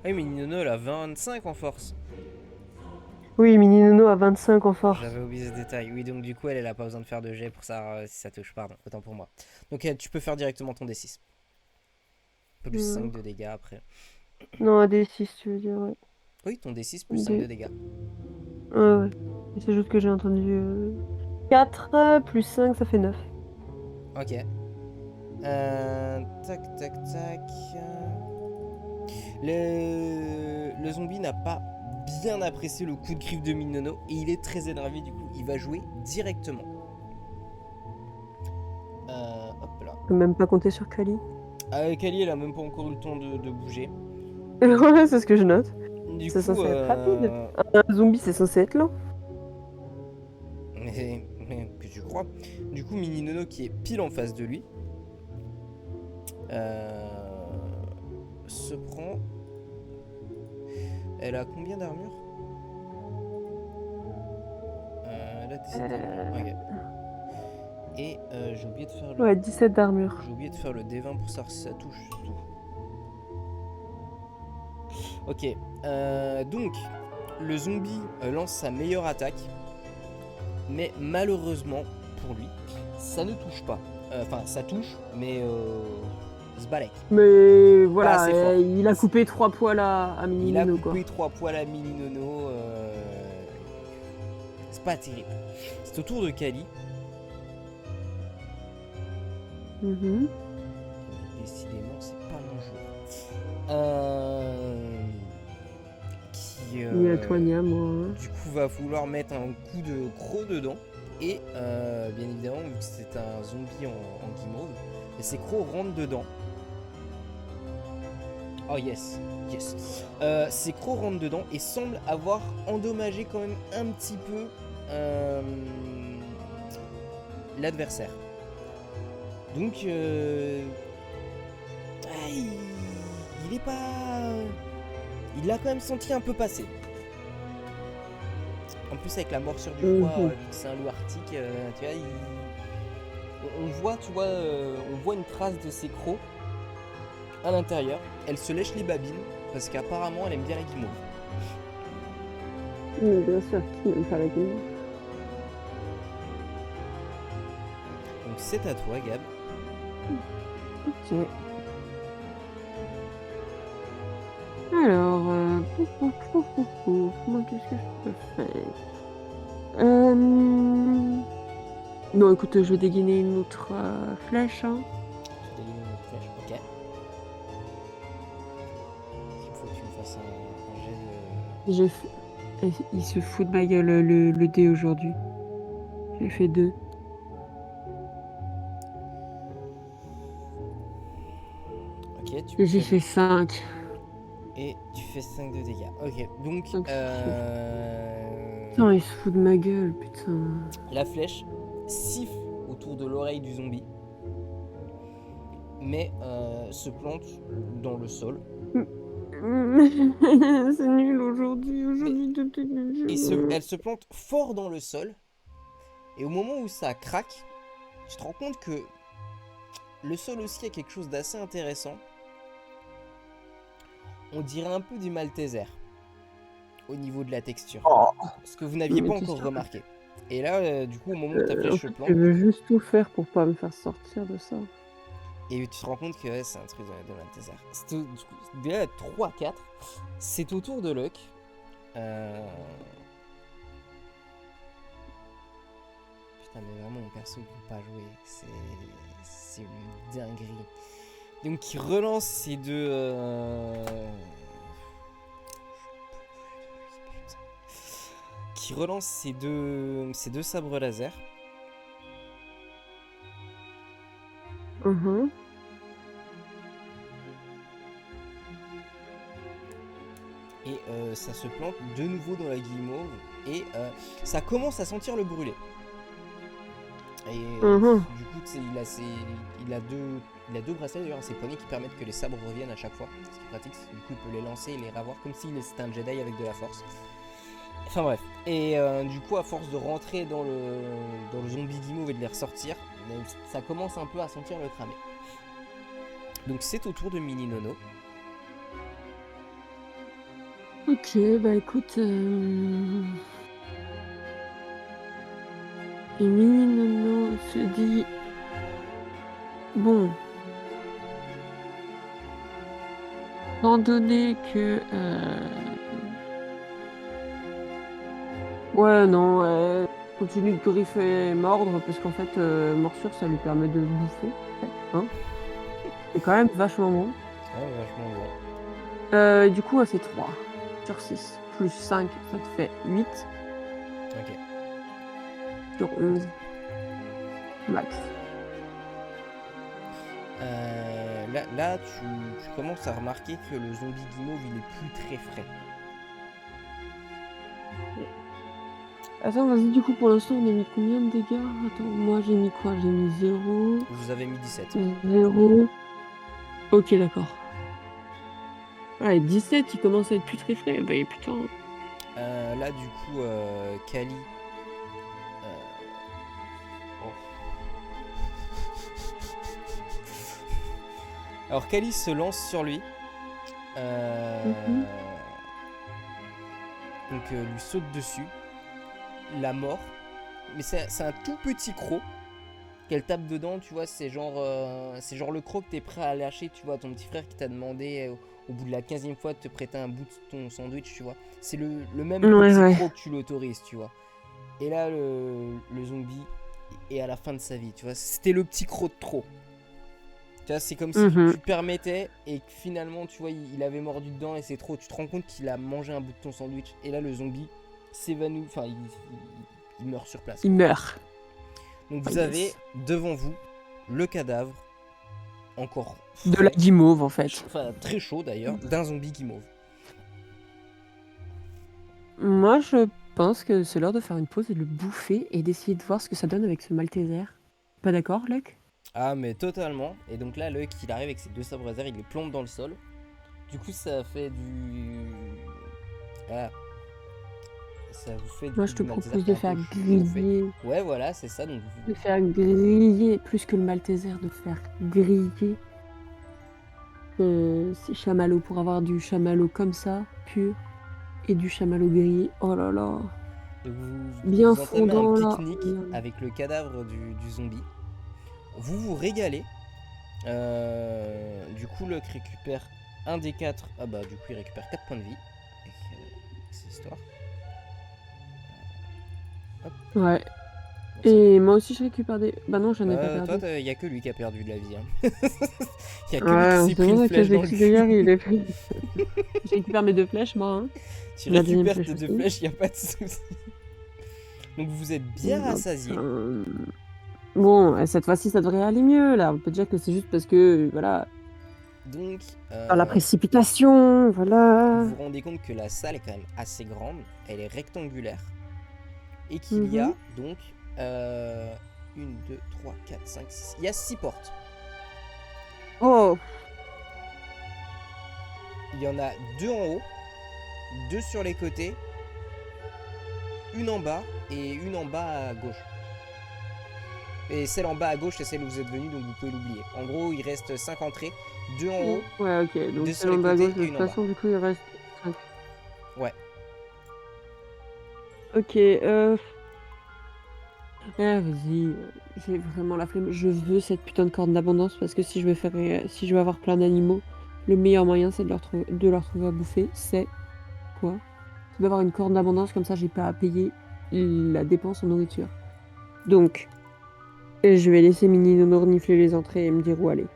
Ah oui, mais Nino elle a 25 en force. Oui, Mini Nono a 25 en J'avais force. oublié ce détail. Oui, donc du coup elle a pas besoin de faire de jet pour savoir si ça touche, pardon, autant pour moi. Donc tu peux faire directement ton D6. Plus 5 de dégâts après. Non, un D6, tu veux dire, ouais. Oui, ton D6 plus 5 de D... dégâts. Ouais, ouais. C'est juste que j'ai entendu 4 plus 5, ça fait 9. Ok. Tac, tac, tac. Le zombie n'a pas bien apprécié le coup de griffe de Minono et il est très énervé du coup. Il va jouer directement. Hop là. Je peux même pas compter sur Kali. Kali, elle a même pas encore eu le temps de bouger. Ouais, c'est ce que je note. Du C'est coup, censé être rapide. Un zombie, c'est censé être lent. mais que tu crois. Du coup, Mini Nono qui est pile en face de lui se prend. Elle a combien d'armure 17 d'armure. Ok. Et j'ai oublié de faire le... Ouais, 17 d'armure. J'ai oublié de faire le D20 pour savoir si ça touche surtout. Ok. Donc, le zombie lance sa meilleure attaque. Mais malheureusement pour lui, ça ne touche pas. Enfin, ça touche, mais zbalek. Mais Pas voilà, assez fort. il a coupé 3 poils à Mini Il a Nono, quoi. coupé 3 poils à Mini Nono. C'est pas terrible. C'est au tour de Kali. Mhm. Décidément, c'est pas mon jour. Qui, Ni à toi, ni à moi. Hein. du coup, va vouloir mettre un coup de croc dedans. Et bien évidemment, vu que c'est un zombie en guimauve, ses crocs rentrent dedans. Oh yes, yes. Ses crocs rentrent dedans et semblent avoir endommagé quand même un petit peu l'adversaire. Donc, il est pas... Il l'a quand même senti un peu passer. En plus avec la morsure du roi, vu que c'est un loup arctique, tu vois, on voit, tu vois, on voit une trace de ses crocs à l'intérieur. Elle se lèche les babines parce qu'apparemment elle aime bien la guimauve. Oui, bien sûr, qui n'aime pas la guimauve. Donc c'est à toi, Gab. Ok. Alors, moi, qu'est-ce que je peux faire Non, écoute, je vais dégainer une autre flèche. Hein. Tu dégaines une autre flèche, ok. Il faut que tu me fasses un jet de... J'ai fait... Il se fout de ma gueule le dé aujourd'hui. J'ai fait 2. Ok, tu J'ai fais... fait 5. Et tu fais 5 de dégâts. Ok, donc... Putain, il se fout de ma gueule, putain. La flèche siffle autour de l'oreille du zombie, mais se plante dans le sol. C'est nul aujourd'hui. Elle se plante fort dans le sol. Et au moment où ça craque, tu te rends compte que le sol aussi a quelque chose d'assez intéressant. On dirait un peu du Malteser au niveau de la texture. Oh. Ce que vous n'aviez pas encore remarqué. Et là, du coup, au moment où ta flèche se plante... Je veux juste tout faire pour pas me faire sortir de ça. Et tu te rends compte que ouais, c'est un truc de Malteser. Déjà 3-4. C'est au tour de Luck. Putain, mais vraiment, mon perso ne peut pas jouer. C'est une dinguerie. Donc, il relance ses deux. Qui relance ses deux sabres laser. Et ça se plante de nouveau dans la guimauve. Et ça commence à sentir le brûlé. Et du coup, il a deux bracelets d'ailleurs à ses poignets qui permettent que les sabres reviennent à chaque fois. Ce qui est pratique. Du coup, il peut les lancer et les ravoir comme s'il était un Jedi avec de la force. Enfin bref. Et du coup, à force de rentrer dans le zombie guimauve et de les ressortir, ça commence un peu à sentir le cramé. Donc c'est au tour de Mini Nono. Ok, bah écoute... Et Mini Nono se dit... Bon... Étant donné que... Ouais, non, continue de griffer et mordre, parce qu'en fait, morsure, ça lui permet de bouffer. Hein, c'est quand même vachement bon. Ouais, vachement bon. Du coup, c'est 3 sur 6, plus 5, ça te fait 8. Ok. Sur 11. Max. Là, tu commences à remarquer que le zombie guimauve, il est plus très frais. Attends, vas-y, du coup, pour l'instant, on a mis combien de dégâts? Attends, moi, j'ai mis quoi? J'ai mis 0. Vous avez mis 17. 0. Ok, d'accord. Ah, et 17, il commence à être plus très frais. Bah, putain. Là, du coup, Kali Alors Kali se lance sur lui. Mhm. Lui saute dessus. La mort. Mais c'est un tout petit croc qu'elle tape dedans, tu vois. C'est genre le croc que t'es prêt à lâcher, tu vois. Ton petit frère qui t'a demandé au bout de la 15e fois de te prêter un bout de ton sandwich, tu vois. C'est le même Ouais, petit ouais. croc que tu l'autorises, tu vois. Et là, le zombie est à la fin de sa vie, tu vois. C'était le petit croc de trop. Tu vois, c'est comme si Mhm. tu permettais et que finalement, tu vois, il avait mordu dedans et c'est trop. Tu te rends compte qu'il a mangé un bout de ton sandwich. Et là, le zombie s'évanouit, enfin, il meurt sur place, Il quoi. meurt. Donc Oh, vous avez yes. devant vous le cadavre, encore De la frais, guimauve, en fait. enfin très chaud d'ailleurs, d'un zombie guimauve. Moi, je pense que c'est l'heure de faire une pause et de le bouffer et d'essayer de voir ce que ça donne avec ce Malteser. Pas d'accord, Luc? Ah, mais totalement. Et donc là, Luck, il arrive avec ses deux sabres laser, il les plombe dans le sol. Du coup, ça fait du. Ah, ça vous fait du Moi, coup je te du Malteser propose qui est de un peu faire chauffé. griller. Ouais, voilà, c'est ça. Donc, De faire griller, plus que le Malteser, de faire griller ces chamallows pour avoir du chamallow comme ça, pur, et du chamallow grillé. Oh là là. Bien vous entamez un fondant là. pique-nique avec le cadavre du zombie. Vous vous régalez. Du coup, Luck récupère un des 4. Ah bah, du coup, il récupère 4 points de vie. C'est l'histoire. Hop, Ouais. donc ça. Et moi aussi, je récupère des. Bah non, j'en ai pas Toi, perdu. il y a que lui qui a perdu de la vie, hein. Il y a que lui qui Ouais, s'est c'est pris pour une ça que flèche j'ai dans le cru que cul. hier, il est pris. Je récupère mes 2 flèches, moi. Hein. Tu La deuxième récupères flèche tes deux aussi. flèches, y a pas de souci. Donc vous êtes bien Hop, rassasiés. bon, cette fois-ci, ça devrait aller mieux, là. On peut dire que c'est juste parce que, voilà, Donc, dans la précipitation, vous voilà. vous rendez compte que la salle est quand même assez grande. Elle est rectangulaire. Et qu'il y Mhm. a donc 1, 2, 3, 4, 5, 6. Il y a 6 portes. Oh, Il y en a 2 en haut, 2 sur les côtés, une en bas et une en bas à gauche. Et celle en bas à gauche, c'est celle où vous êtes venu, donc vous pouvez l'oublier. En gros, il reste 5 entrées, 2 en haut, ouais, ok. 2 Donc, sur celle les en bas à côtés gauche, et de toute une en bas. façon, du coup, il reste 5. Ouais. Ok, vas-y, j'ai vraiment la flemme. Je veux cette putain de corne d'abondance parce que si je veux avoir plein d'animaux, le meilleur moyen, c'est de leur trouver à bouffer. C'est quoi? C'est d'avoir une corne d'abondance, comme ça, j'ai pas à payer la dépense en nourriture. Donc, je vais laisser Mini Nono renifler les entrées et me dire où aller.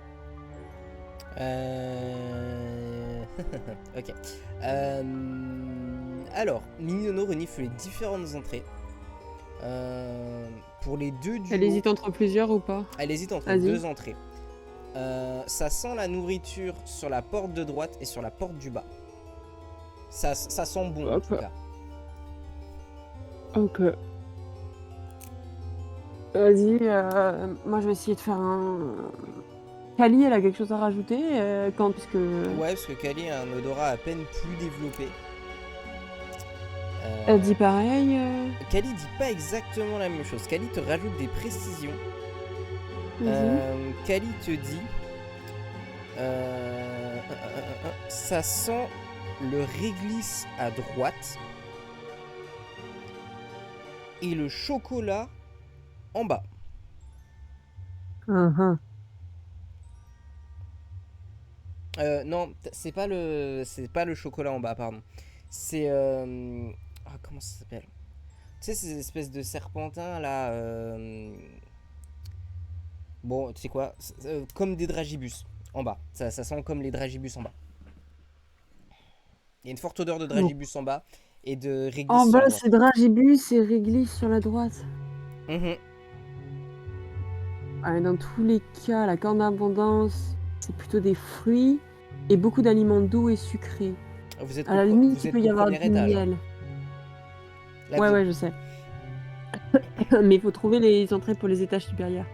Ok. Alors, Mininono renifle les différentes entrées. Pour les deux Elle du haut, hésite entre plusieurs ou pas? elle hésite entre Vas-y. 2 entrées. Ça sent la nourriture sur la porte de droite et sur la porte du bas. Ça sent bon en tout Hop. cas. Ok. Vas-y, moi je vais essayer de faire un. Kali, elle a quelque chose à rajouter puisque. Ouais, parce que Kali a un odorat à peine plus développé. Elle dit pareil. Kali dit pas exactement la même chose. Kali te rajoute des précisions. Vas-y. Kali te dit ça sent le réglisse à droite et le chocolat en bas. Mhm. Non, c'est pas le chocolat en bas, pardon. C'est comment ça s'appelle? Tu sais ces espèces de serpentins là. Bon, tu sais quoi? Comme des dragibus en bas. Ça sent comme les dragibus en bas. Il y a une forte odeur de Donc, dragibus en bas et de en réglisse sur bas, la droite. c'est Dragibus et Réglisse sur la droite. Mhm. Ouais, dans tous les cas, la corne d'abondance, c'est plutôt des fruits et beaucoup d'aliments doux et sucrés. À la limite, Vous il êtes peut y qu'au avoir premier du étage, hein. miel. Là, Ouais, vous êtes. ouais, je sais. Mais il faut trouver les entrées pour les étages supérieurs.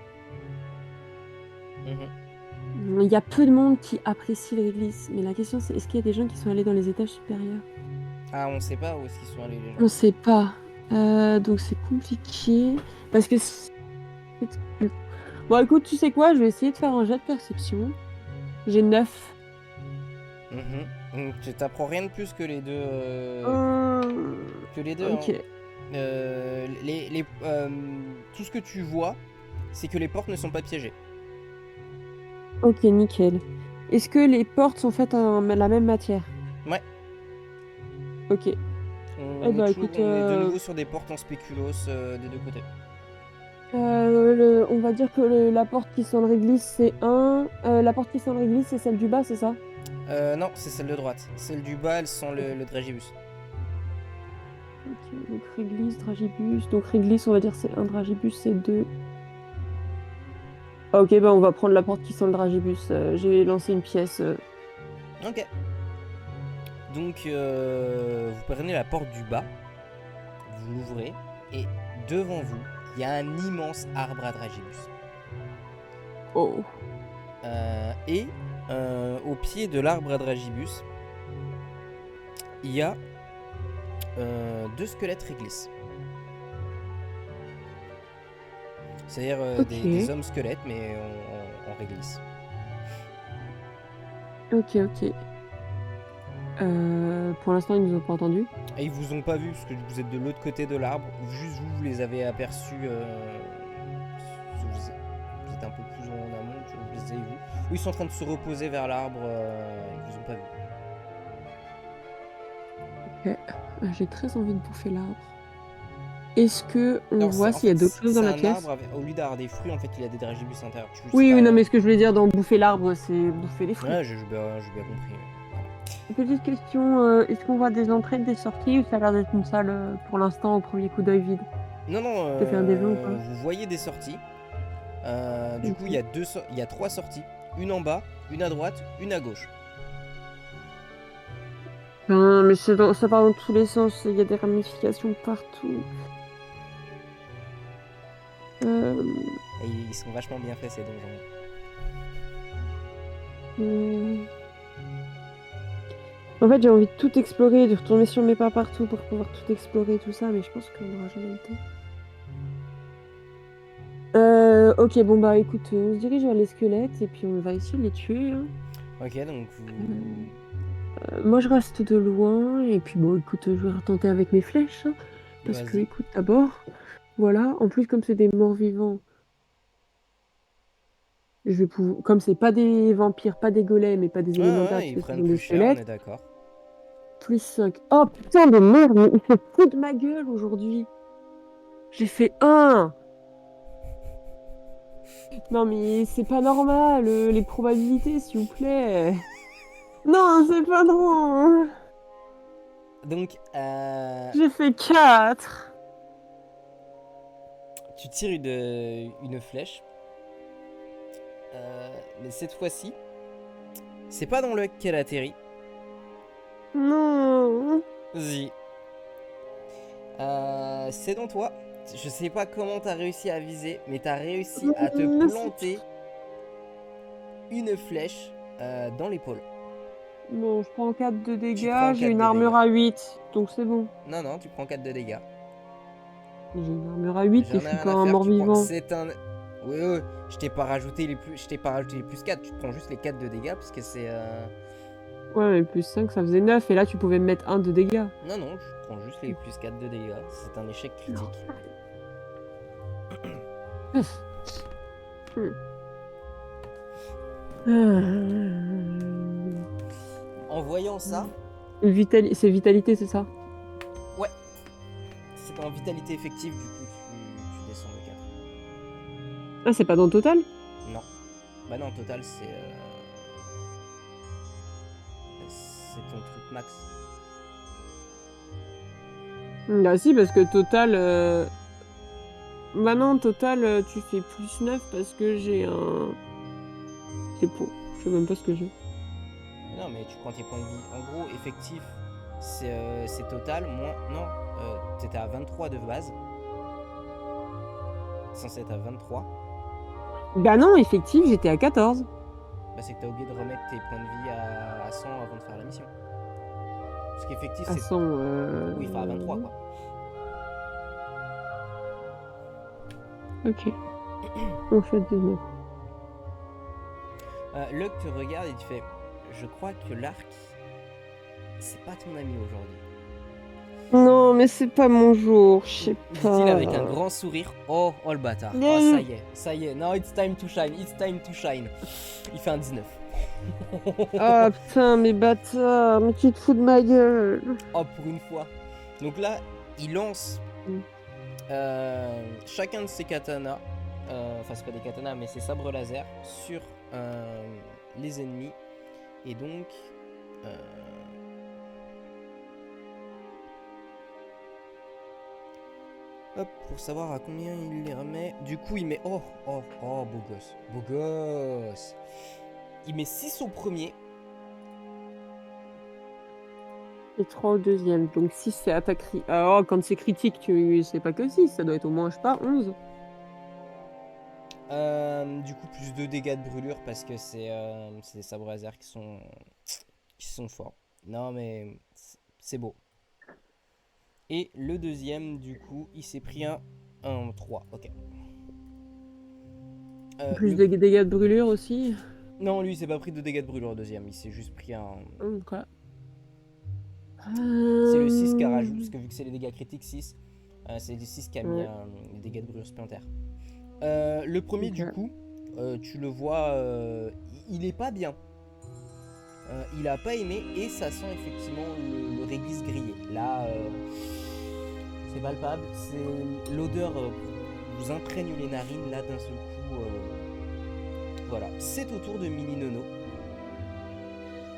Mhm. Il y a peu de monde qui apprécie les églises. Mais la question, c'est est-ce qu'il y a des gens qui sont allés dans les étages supérieurs? Ah, on sait pas où est-ce qu'ils sont allés les On gens. sait pas. Donc c'est compliqué. Parce que. Bon, écoute, tu sais quoi? Je vais essayer de faire un jet de perception. J'ai 9. Donc, tu t'apprends rien de plus que les deux. Que les deux. Ok. Hein. Tout ce que tu vois, c'est que les portes ne sont pas piégées. Ok, nickel. Est-ce que les portes sont faites en la même matière? Ouais. Ok. Eh On est bah toujours, écoute, on est de nouveau sur des portes en spéculoos des deux côtés. on va dire que la porte qui sent le réglisse, c'est 1. La porte qui sent le réglisse, c'est celle du bas, c'est ça? Non, c'est celle de droite. Celle du bas, elle sent Ok, le dragibus. ok, donc réglisse, dragibus. Donc réglisse, on va dire c'est 1, dragibus, c'est 2. Ah, ok, bah on va prendre la porte qui sent le dragibus. J'ai lancé une pièce. Ok. Donc, vous prenez la porte du bas, vous l'ouvrez, et devant vous, il y a un immense arbre à dragibus. Oh. Et au pied de l'arbre à dragibus, il y a deux squelettes réglisses. C'est-à-dire des Ok. hommes squelettes, mais en réglisse. Ok, ok. Pour l'instant, ils nous ont pas entendus. Et ils vous ont pas vu, parce que vous êtes de l'autre côté de l'arbre. Juste vous les avez aperçus. Vous êtes un peu plus en amont, vous les avez vus. Où ils sont en train de se reposer vers l'arbre. Ils vous ont pas vu. Ok. J'ai très envie de bouffer l'arbre. Est-ce que on Alors, voit en s'il y a fait, d'autres choses dans c'est la un arbre, pièce? au lieu d'avoir des fruits, en fait, il y a des dragibus à l'intérieur. C'est Oui, pas. oui, non, mais ce que je voulais dire dans bouffer l'arbre, c'est bouffer les fruits. Ouais, j'ai bien compris. Petite question, est-ce qu'on voit des entrées, des sorties ou ça a l'air d'être une salle pour l'instant au premier coup d'œil vide? Non, non, T'as fait un des 20 ou pas? vous voyez des sorties. Du coup, Ok. il y a trois sorties. Une en bas, une à droite, une à gauche. Non, mais ça part dans tous les sens, il y a des ramifications partout. Euh, Et ils sont vachement bien faits, ces donjons. hmm. En fait, j'ai envie de tout explorer, de retourner sur mes pas partout pour pouvoir tout explorer, tout ça, mais je pense qu'on n'aura jamais le temps. Ok, bon bah écoute, on se dirige vers les squelettes et puis on va essayer de les tuer, hein. Ok, donc Euh, vous. moi je reste de loin et puis bon écoute, je vais retenter avec mes flèches, hein, parce que Vas-y. écoute d'abord, voilà, en plus comme c'est des morts vivants, comme c'est pas des vampires, pas des golems et pas des Ouais, élémentaires, ouais, ils puisque ce prennent sont des plus cher, on est squelettes, d'accord. plus 5. Oh putain de merde, mais il fait fou de ma gueule aujourd'hui. J'ai fait un. Non mais c'est pas normal, les probabilités s'il vous plaît. Non, c'est pas drôle. Donc, J'ai fait 4. tu tires une flèche. Mais cette fois-ci, c'est pas dans l'œil qu'elle atterrit. Non. Vas-y. C'est dans toi. Je sais pas comment t'as réussi à viser, mais t'as réussi à te planter une flèche dans l'épaule. Bon, je prends 4 de Tu prends dégâts, j'ai 4 une de armure dégâts. à 8, donc c'est bon. Non, non, tu prends 4 de dégâts. J'ai une armure à 8 et J'en je ai suis rien pas à un faire, tu prends. mort-vivant. C'est un. Oui, oui, je t'ai pas rajouté les plus. Je t'ai pas rajouté les plus 4. Tu te prends juste les 4 de dégâts parce que c'est. Ouais, mais plus 5, ça faisait 9 et là tu pouvais me mettre un de dégâts. Non, non, je prends juste les plus 4 de dégâts. C'est un échec critique. Hmm. En voyant ça, C'est vitalité, c'est ça? ouais, c'est en vitalité effective, du coup, tu descends de 4. Ah, c'est pas dans le total? Non. Bah non, en total, c'est ton truc max. Bah si, parce que total... Bah non, total, tu fais plus 9 parce que j'ai un... C'est pour. Je sais même pas ce que j'ai. Non, mais tu prends tes points de vie. En gros, effectif, c'est total, moins. Non, t'étais à 23 de base. Censé être à 23. Bah non, effectif, j'étais à 14. Bah c'est que t'as oublié de remettre tes points de vie à 100 avant de faire la mission. Parce qu'effectif, À c'est. 100, Oui, enfin à 23, quoi. Ok, on fait 19. Luck te regarde et tu fais, je crois que l'arc, c'est pas ton ami aujourd'hui. Non, mais c'est pas mon jour, je sais Dit-il avec un pas. grand sourire. Oh, oh le bâtard. Oh, Yeah. ça y est. Now it's time to shine, it's time to shine. Il fait un 19. Ah putain, mais bâtard, mais tu te fous de ma gueule. Oh, pour une fois. Donc là, il lance Mm. chacun de ses katanas, enfin c'est pas des katanas mais ses sabres laser sur les ennemis. Et donc euh, hop, pour savoir à combien il les remet. Du coup il met, oh beau gosse, beau gosse. Il met 6 au premier. Et 3 au deuxième, donc 6 c'est attaque critique. Alors quand c'est critique, c'est pas que 6, ça doit être au moins, je sais pas, 11. Du coup plus 2 dégâts de brûlure parce que c'est des sabres laser qui sont forts. Non mais c'est beau. Et le deuxième, du coup, il s'est pris un 3. Ok. Plus de dégâts de brûlure aussi. Non, lui, il s'est pas pris de dégâts de brûlure au deuxième. Il s'est juste pris un. Ok. C'est le 6 qui a rajouté. Parce que vu que c'est les dégâts critiques 6, c'est le 6 qui a mis Ouais, les dégâts de brûlure supplémentaires. Le premier, du ok. coup, tu le vois. Il est pas bien. Il a pas aimé et ça sent effectivement le réglisse grillé. Là, c'est palpable. C'est l'odeur vous imprègne les narines là d'un seul coup. Voilà, c'est au tour de Mini Nono.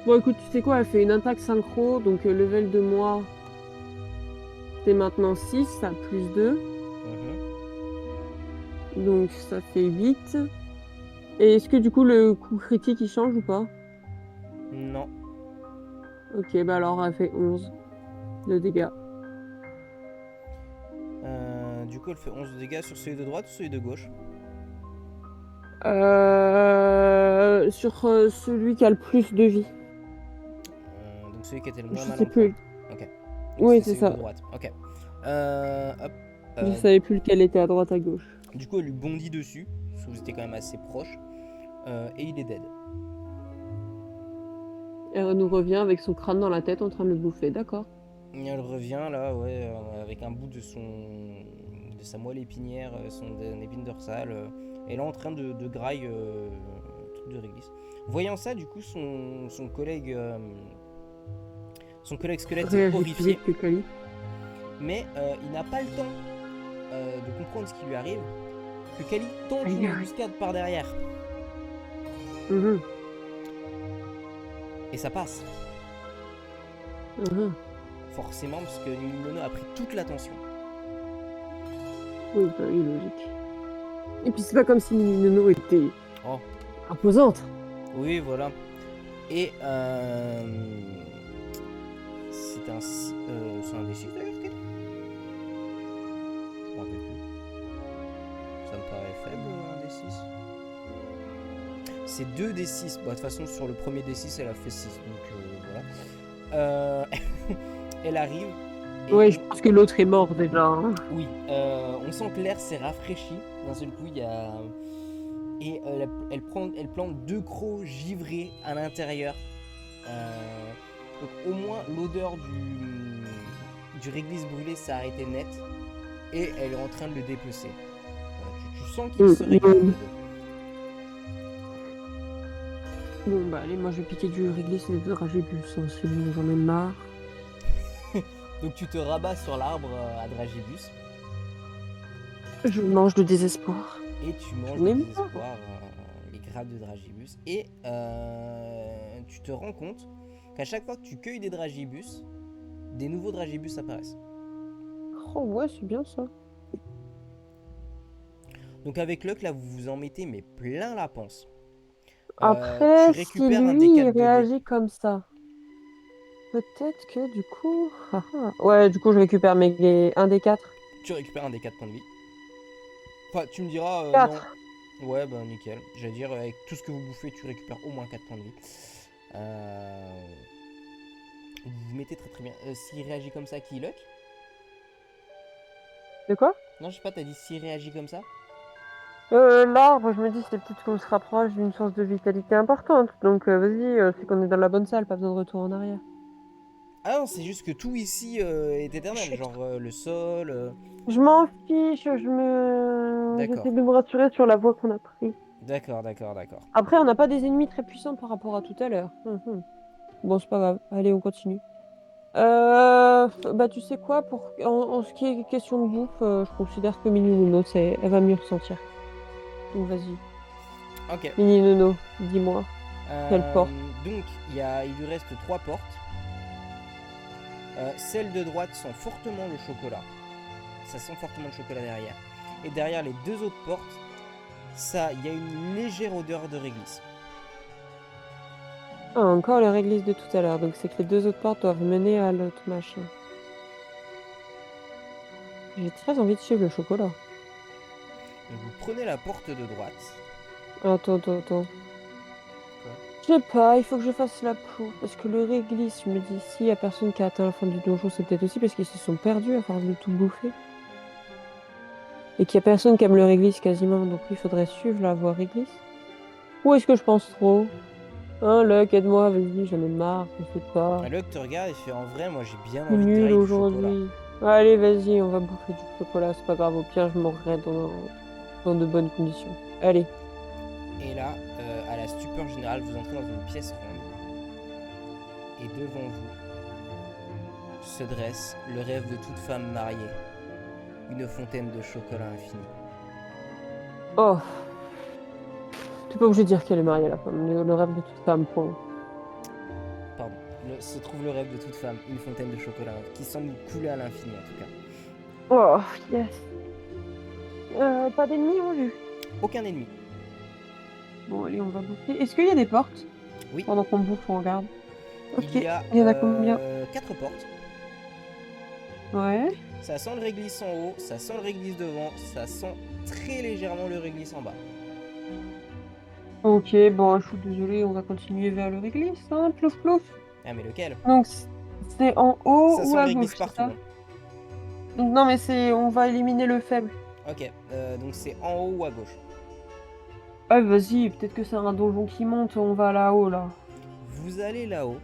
Bon écoute, tu sais quoi, elle fait une attaque synchro, donc level de moi, c'est maintenant 6, ça plus 2. Mhm. Donc ça fait 8. Et est-ce que du coup le coup critique il change ou pas? Non. Ok, bah alors elle fait 11 de dégâts. Du coup, elle fait 11 de dégâts sur celui de droite ou celui de gauche? Sur celui qui a le plus de vie. Donc celui qui était le moins Je mal sais en point. plus. Ok. Donc Oui, c'était c'est celui de ça. droite. Ok. Hop. Je savais plus lequel était à droite à gauche. Du coup, elle lui bondit dessus. Parce que vous étiez quand même assez proche. Et il est dead. Elle nous revient avec son crâne dans la tête en train de le bouffer, d'accord. Et elle revient là, ouais, avec un bout de sa moelle épinière, son épine dorsale. Elle est en train de graille le truc de réglisse. Voyant ça, du coup, son collègue squelette est Réagit plus horrifié, vite que Kali. mais il n'a pas le temps de comprendre ce qui lui arrive, que Kali tente une Aïe, aïe. embuscade par derrière. Mhm, Et ça passe, mhm. forcément, parce que Minimono a pris toute l'attention. Oui, bah oui, logique. Et puis c'est pas comme si Mini Nono était Oh, imposante. oui, voilà. Et c'est un D6 d'ailleurs, Kali? Je m'en rappelle plus. Ça me paraît faible, un D6. C'est 2 D6. Bah, de toute façon, sur le premier D6, elle a fait 6. Donc voilà. Euh, elle arrive. Et Ouais, je pense que l'autre est mort déjà, hein. oui, on sent que l'air s'est rafraîchi. D'un seul coup, il y a. Et elle plante 2 crocs givrés à l'intérieur. Donc au moins, l'odeur du réglisse brûlé s'est arrêtée net. Et elle est en train de le dépecer. Tu sens qu'il se régale. Mhm. Bon, bah allez, moi je vais piquer du réglisse et de dragibus, hein, c'est bon, j'en ai marre. Donc tu te rabats sur l'arbre à Dragibus. Je mange de désespoir. Et tu manges J'en de ai marre. désespoir les grappes de Dragibus. Et tu te rends compte qu'à chaque fois que tu cueilles des Dragibus, des nouveaux Dragibus apparaissent. Oh ouais, c'est bien ça. Donc avec Luck, là, vous vous en mettez mais plein la panse. Tu Après, si récupères un lui, il D4 2D. réagit comme ça, peut-être que du coup... Ouais, du coup, je récupère un des quatre. Tu récupères un D4 points de vie. Enfin, tu me diras non. 4. Ouais, bah nickel. J'allais dire, avec tout ce que vous bouffez, tu récupères au moins 4 points de vie. Euh, Vous vous mettez très très bien. S'il réagit comme ça, qui Luck? De quoi? Non, je sais pas, t'as dit s'il réagit comme ça? L'arbre, je me dis, c'est peut-être qu'on se rapproche d'une source de vitalité importante. Donc, vas-y, c'est qu'on est dans la bonne salle, pas besoin de retour en arrière. Ah non, c'est juste que tout ici est éternel, Chut. genre le sol. Je m'en fiche, D'accord, j'essaie de me rassurer sur la voie qu'on a prise. d'accord, d'accord, d'accord. Après, on n'a pas des ennemis très puissants par rapport à tout à l'heure. Bon, c'est pas grave. Allez, on continue. Bah, tu sais quoi, en ce qui est question de bouffe, je considère que Mini Nono, elle va mieux ressentir. Donc, vas-y. Ok. Mini Nono, dis-moi. Quelle porte? Donc, il lui reste trois portes. Celles de droite sent fortement le chocolat. Ça sent fortement le chocolat derrière. Et derrière les deux autres portes, il y a une légère odeur de réglisse. Ah, encore le réglisse de tout à l'heure. Donc, c'est que les deux autres portes doivent mener à l'autre machin. J'ai très envie de suivre le chocolat. Donc vous prenez la porte de droite. Attends. Quoi? Je sais pas, il faut que je fasse la peau. Parce que le réglisse, je me dis, s'il y a personne qui a atteint la fin du donjon, c'est peut-être aussi parce qu'ils se sont perdus à force de tout bouffer. Et qu'il y a personne qui aime le réglisse quasiment. Donc, oui, il faudrait suivre la voie réglisse. Ou est-ce que je pense trop? Hein, Luck, aide-moi, vas-y, j'en ai marre, je sais pas. Et Luck te regarde et fait en vrai, moi j'ai bien Je suis envie de nulle grailler du chocolat. aujourd'hui. Allez, vas-y, on va bouffer du chocolat, c'est pas grave. Au pire, je mourrai dans de bonnes conditions. Allez. Et là, à la stupeur générale, vous entrez dans une pièce ronde. Et devant vous se dresse le rêve de toute femme mariée. Une fontaine de chocolat infini. Oh, t'es pas obligé de dire qu'elle est mariée à la femme. Le rêve de toute femme, point. Pardon. Se trouve le rêve de toute femme, une fontaine de chocolat qui semble couler à l'infini en tout cas. Oh, yes. Pas d'ennemis en vue. Aucun ennemi. Bon, allez, on va bouffer. Est-ce qu'il y a des portes? Oui, Pendant qu'on bouffe, on regarde. Ok, il y a il y en a combien? quatre portes. Ouais. Ça sent le réglisse en haut, ça sent le réglisse devant, ça sent très légèrement le réglisse en bas. Ok, bon, je suis désolée, on va continuer vers le réglisse, hein, plouf plouf. Ah mais lequel? Donc, c'est en haut Ça ou sent le à réglisse gauche, c'est partout. ça? Hein. Donc, non, mais on va éliminer le faible. Ok, donc c'est en haut ou à gauche. Ah, vas-y, peut-être que c'est un donjon qui monte, on va là-haut, là. Vous allez là-haut,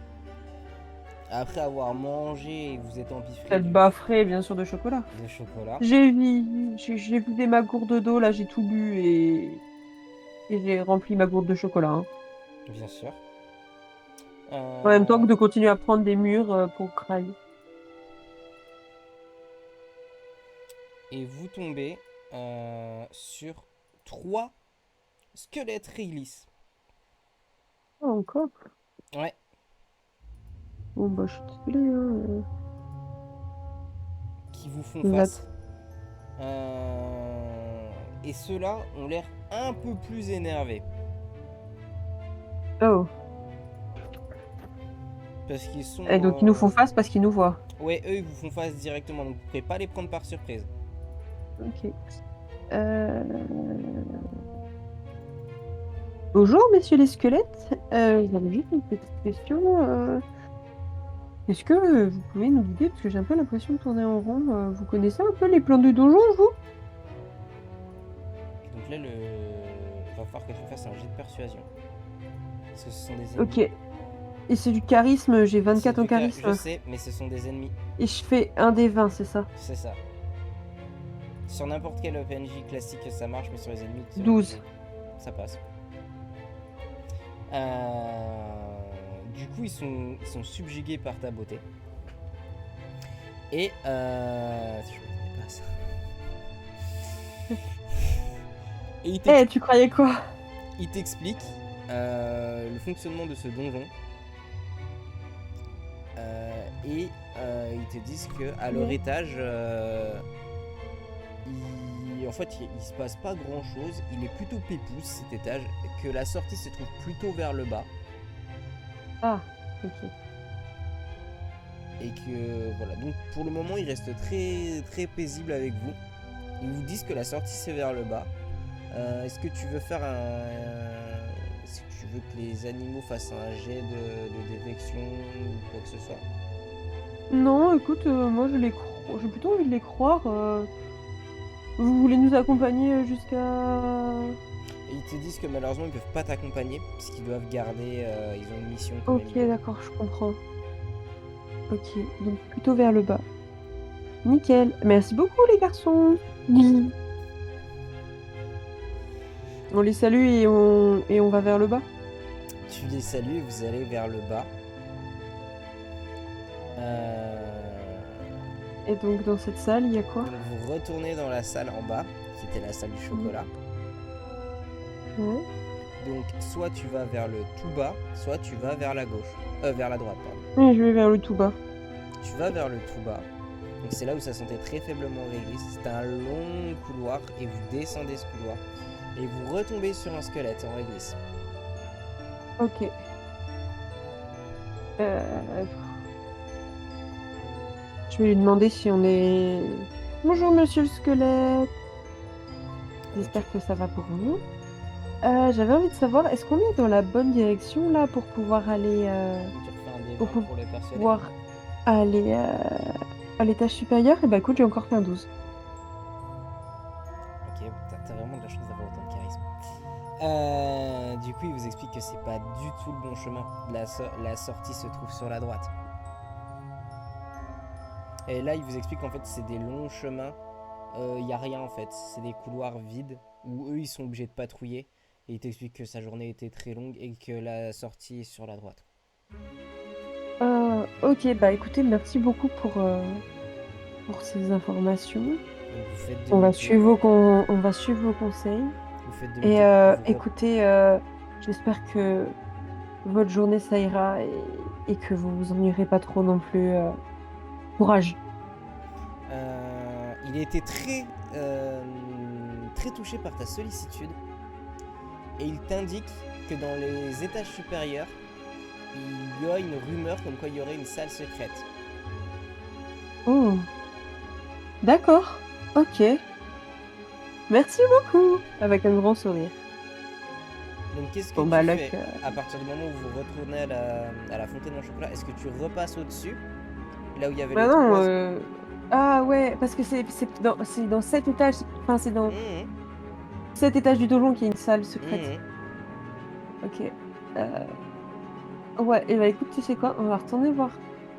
après avoir mangé et vous êtes empiffré Peut-être bafferé, bien sûr, de chocolat. de chocolat. J'ai vidé ma gourde d'eau, là, j'ai tout bu et j'ai rempli ma gourde de chocolat, hein. Bien sûr. En même temps Euh, que de continuer à prendre des murs pour crailler. et vous tombez sur trois squelettes réglisses. Ah, encore? Ouais, Bon, bah, je suis désolée, hein. qui vous font Va face. Et ceux-là ont l'air un peu plus énervés. Oh. Parce qu'ils sont. Et donc, ils nous font face parce qu'ils nous voient. Ouais, eux, ils vous font face directement, donc vous pouvez pas les prendre par surprise. Ok. Euh, Bonjour, messieurs les squelettes. J'avais juste une petite question. Est-ce que vous pouvez nous guider? Parce que j'ai un peu l'impression de tourner en rond. Vous connaissez un peu les plans de donjon, vous? Et donc là, il va falloir que tu fasses un jet de persuasion. Parce que ce sont des Ok. ennemis. Et c'est du charisme, j'ai C'est 24 en du cas, je charisme. sais, mais ce sont des ennemis. Et je fais un des 20, c'est ça? C'est ça. Sur n'importe quel PNJ classique, ça marche, mais sur les ennemis, 12. ça passe. Du coup, ils sont subjugués par ta beauté. Et je m'attendais pas à ça. Et Eh, tu croyais quoi? il t'explique le fonctionnement de ce donjon. Et ils te disent que à leur étage, en fait, il se passe pas grand chose. Il est plutôt pépouze cet étage. Que la sortie se trouve plutôt vers le bas. Ah, ok. Et que voilà. Donc pour le moment, il reste très très paisible avec vous. Ils vous disent que la sortie c'est vers le bas. Est-ce que tu veux faire est-ce que tu veux que les animaux fassent un jet de détection ou quoi que ce soit? Non, écoute, moi j'ai plutôt envie de les croire. Vous voulez nous accompagner jusqu'à... Et ils te disent que malheureusement ils peuvent pas t'accompagner parce qu'ils doivent garder, ils ont une mission quand même. Ok, d'accord, je comprends. Ok, donc plutôt vers le bas. Nickel. Merci beaucoup les garçons. On les salue et on va vers le bas. Tu les salues et vous allez vers le bas. Et donc dans cette salle, il y a quoi? Donc vous retournez dans la salle en bas, qui était la salle du chocolat. Ouais. Donc soit tu vas vers le tout bas, soit tu vas vers la gauche. Vers la droite, pardon. Oui, je vais vers le tout bas. Tu vas vers le tout bas. Donc c'est là où ça sentait très faiblement réglisse. C'est un long couloir et vous descendez ce couloir. Et vous retombez sur un squelette en réglisse. Ok. Euh, Je vais lui demander si on est... Bonjour monsieur le squelette. J'espère que ça va pour vous. J'avais envie de savoir, est-ce qu'on est dans la bonne direction là pour pouvoir aller, Tu refais un pour D20 pour le persuader. pouvoir aller à l'étage supérieur? Et bah écoute, j'ai encore fait un 12. Ok, t'as vraiment de la chance d'avoir autant de charisme. Du coup, il vous explique que c'est pas du tout le bon chemin. La sortie se trouve sur la droite. Et là, il vous explique qu'en fait, c'est des longs chemins. Il n'y a rien en fait. C'est des couloirs vides où eux, ils sont obligés de patrouiller. Et il t'explique que sa journée était très longue et que la sortie est sur la droite. Ok, bah écoutez, merci beaucoup pour ces informations. Donc vous faites demi-tour. On va suivre vos conseils. Vous faites Et demi-tour. écoutez, j'espère que votre journée ça ira et que vous vous ennuierez pas trop non plus. Courage. Il a été très touché par ta sollicitude. Et il t'indique que dans les étages supérieurs, il y a une rumeur comme quoi il y aurait une salle secrète. Oh, d'accord. Ok. Merci beaucoup. Avec un grand sourire. Donc qu'est-ce que Bon tu bah fais Luck. à partir du moment où vous retournez à la fontaine en chocolat? Est-ce que tu repasses au-dessus, là où il y avait Bah les non. trois... Ah ouais, parce que c'est dans cet étage. Enfin, c'est dans Mmh, cet étage du donjon qu'il y a une salle secrète. mmh. Ok. Euh, Ouais, et bah écoute, tu sais quoi? On va retourner voir.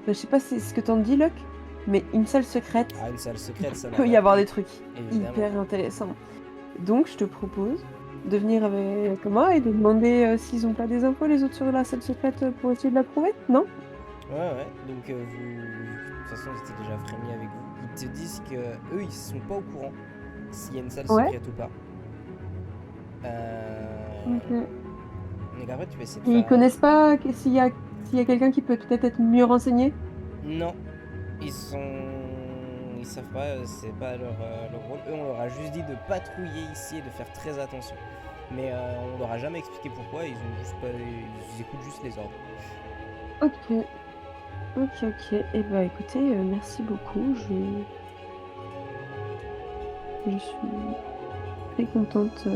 Je sais pas si c'est ce que t'en dis, Luck, mais une salle secrète, Ah, une salle il secrète, ça n'en peut y a... avoir des trucs Évidemment. hyper intéressants. Donc, je te propose de venir avec moi et de demander s'ils ont pas des infos, les autres, sur la salle secrète pour essayer de la trouver, non? Ouais. Donc de toute façon, ils étaient déjà frémis avec vous. Ils te disent que eux, ils sont pas au courant s'il y a une salle Ouais. secrète ou pas. Ok. Donc après, tu vas essayer de Ils faire un... connaissent pas s'il y a quelqu'un qui peut peut-être être mieux renseigné? Non, ils savent pas, c'est pas leur rôle. Eux, on leur a juste dit de patrouiller ici et de faire très attention. Mais on leur a jamais expliqué pourquoi, ils ont juste pas, ils écoutent juste les ordres. Ok. Ok. Et bah écoutez, merci beaucoup. Je suis très contente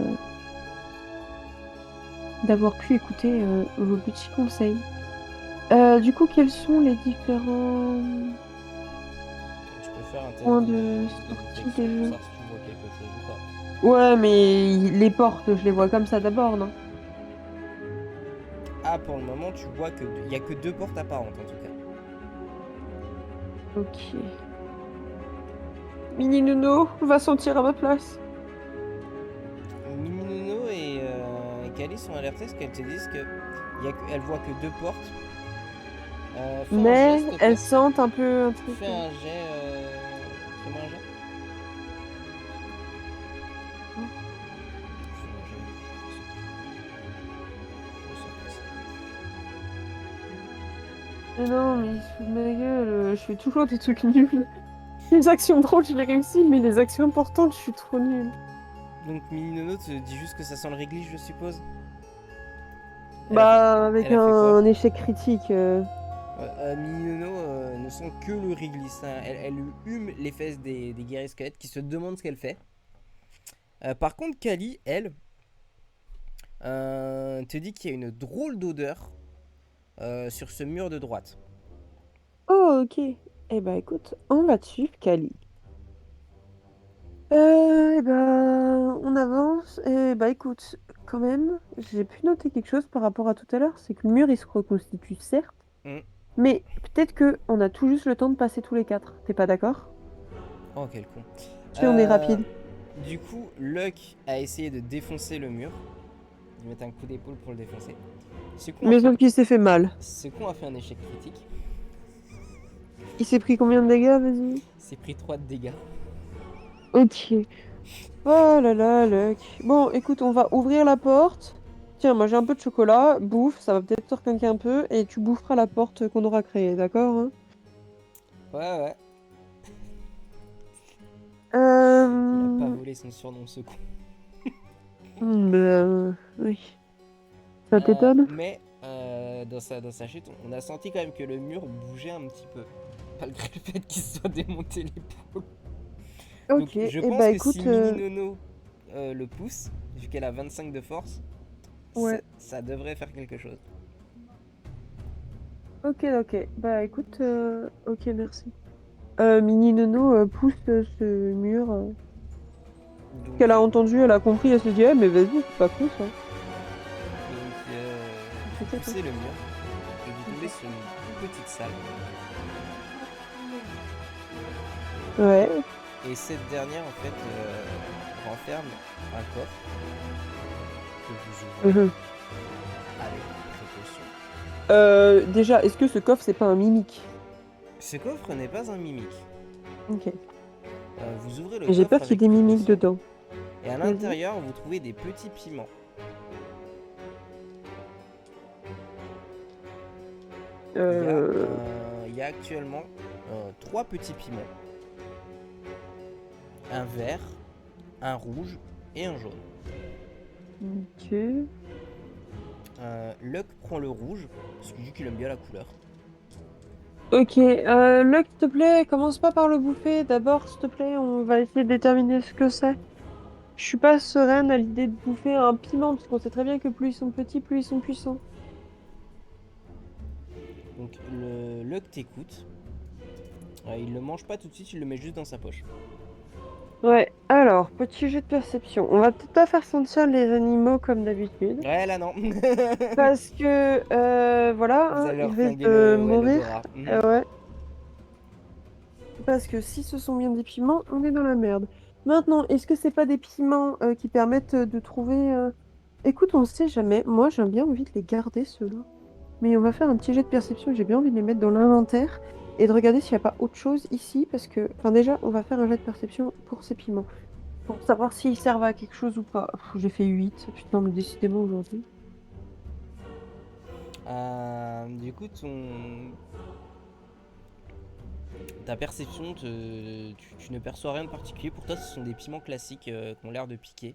d'avoir pu écouter vos petits conseils. Du coup, quels sont les différents Tu peux faire un test points de de sortie détection des pour jeux? savoir si tu vois quelque chose ou pas. Ouais, mais les portes, je les vois comme ça d'abord, non? Ah, pour le moment, tu vois que il y a que deux portes apparentes en tout cas. Ok. Mini Nuno va sentir à ma place. Mininono et Kali sont alertés parce qu'elles te disent que elles voient que deux portes. Fais un jet, Mais s'il te elles plaît. sentent un peu un truc. Fais un jet. Fais-moi un jet. Oh. Fais-moi un jet. Mais non, mais il se fout de ma gueule. Je fais toujours des trucs nuls. Les actions drôles, je les réussis, mais les actions importantes, je suis trop nulle. Donc Mininono te dit juste que ça sent le réglisse, je suppose. Elle a fait, Bah, avec elle a fait quoi? un échec critique. Mininono ne sent que le réglisse, hein. Elle hume les fesses des guerriers squelettes qui se demandent ce qu'elle fait. Par contre, Kali, elle, te dit qu'il y a une drôle d'odeur sur ce mur de droite. Oh, ok. Eh bah écoute, on va te suivre, Kali. Eh ben, on avance. Et bah écoute, quand même, j'ai pu noter quelque chose par rapport à tout à l'heure, c'est que le mur il se reconstitue certes, Hmm. mais peut-être que on a tout juste le temps de passer tous les quatre. T'es pas d'accord? Oh, quel con. Si on est Euh, rapide. du coup, Luck a essayé de défoncer le mur, de mettre un coup d'épaule pour le défoncer. Ce con a Mais fait, sauf qu'il s'est fait mal. ce con a fait un échec critique. Il s'est pris combien de dégâts, vas-y? Il s'est pris 3 de dégâts. Ok. Oh là là, Luck. Bon, écoute, on va ouvrir la porte. Tiens, moi j'ai un peu de chocolat. Bouffe, ça va peut-être te requinquer un peu. Et tu boufferas la porte qu'on aura créée, d'accord, hein? Ouais, ouais. Il a pas Euh... volé son surnom, ce con. Oui. Ça t'étonne? Dans sa chute, on a senti quand même que le mur bougeait un petit peu. Malgré le fait qu'il se soit démonté l'épaule. Ok, Donc je et pense bah que si écoute, Mini Nono le pousse, vu qu'elle a 25 de force, ça, ouais, ça devrait faire quelque chose. ok, ok. Bah écoute, ok, merci. Mini Nono pousse ce mur. Donc, Qu'elle a entendu, elle a compris, elle s'est dit, eh, mais vas-y, c'est pas con ça. vous T'inquiète, hein. poussez le mur et vous tombez sur une petite salle. Ouais. Et cette dernière, en fait, renferme un coffre que vous ouvrez Mhm. avec précaution. Déjà, est-ce que ce coffre, c'est pas un mimique? Ce coffre n'est pas un mimique. Ok. Vous ouvrez le J'ai peur coffre qu'il y ait avec des mimiques précaution dedans. et à Vas-y. l'intérieur, vous trouvez des petits piments. Euh... Il y a actuellement trois petits piments, un vert, un rouge et un jaune. Ok. Luck prend le rouge parce qu'il dit qu'il aime bien la couleur. Ok, Luck, s'il te plaît, commence pas par le bouffer. D'abord, s'il te plaît, on va essayer de déterminer ce que c'est. Je suis pas sereine à l'idée de bouffer un piment, parce qu'on sait très bien que plus ils sont petits, plus ils sont puissants. Donc le Luck t'écoute. Il le mange pas tout de suite, il le met juste dans sa poche. Ouais, alors, petit jeu de perception. On va peut-être pas faire sentir les animaux comme d'habitude. Ouais, là non. Parce que, voilà, Vous hein, allez ils leur risquent flinguer de le, ouais, mourir. l'odorat. Mhm. Ouais. Parce que si ce sont bien des piments, on est dans la merde. Maintenant, est-ce que c'est pas des piments qui permettent de trouver... Écoute, on sait jamais. Moi, j'ai bien envie de les garder, ceux-là. Mais on va faire un petit jet de perception. J'ai bien envie de les mettre dans l'inventaire et de regarder s'il n'y a pas autre chose ici. Parce que, enfin, déjà, on va faire un jet de perception pour ces piments. Pour savoir s'ils servent à quelque chose ou pas. J'ai fait 8. Putain, mais décidément aujourd'hui. Du coup, ta perception, tu ne perçois rien de particulier. Pour toi, ce sont des piments classiques qui ont l'air de piquer.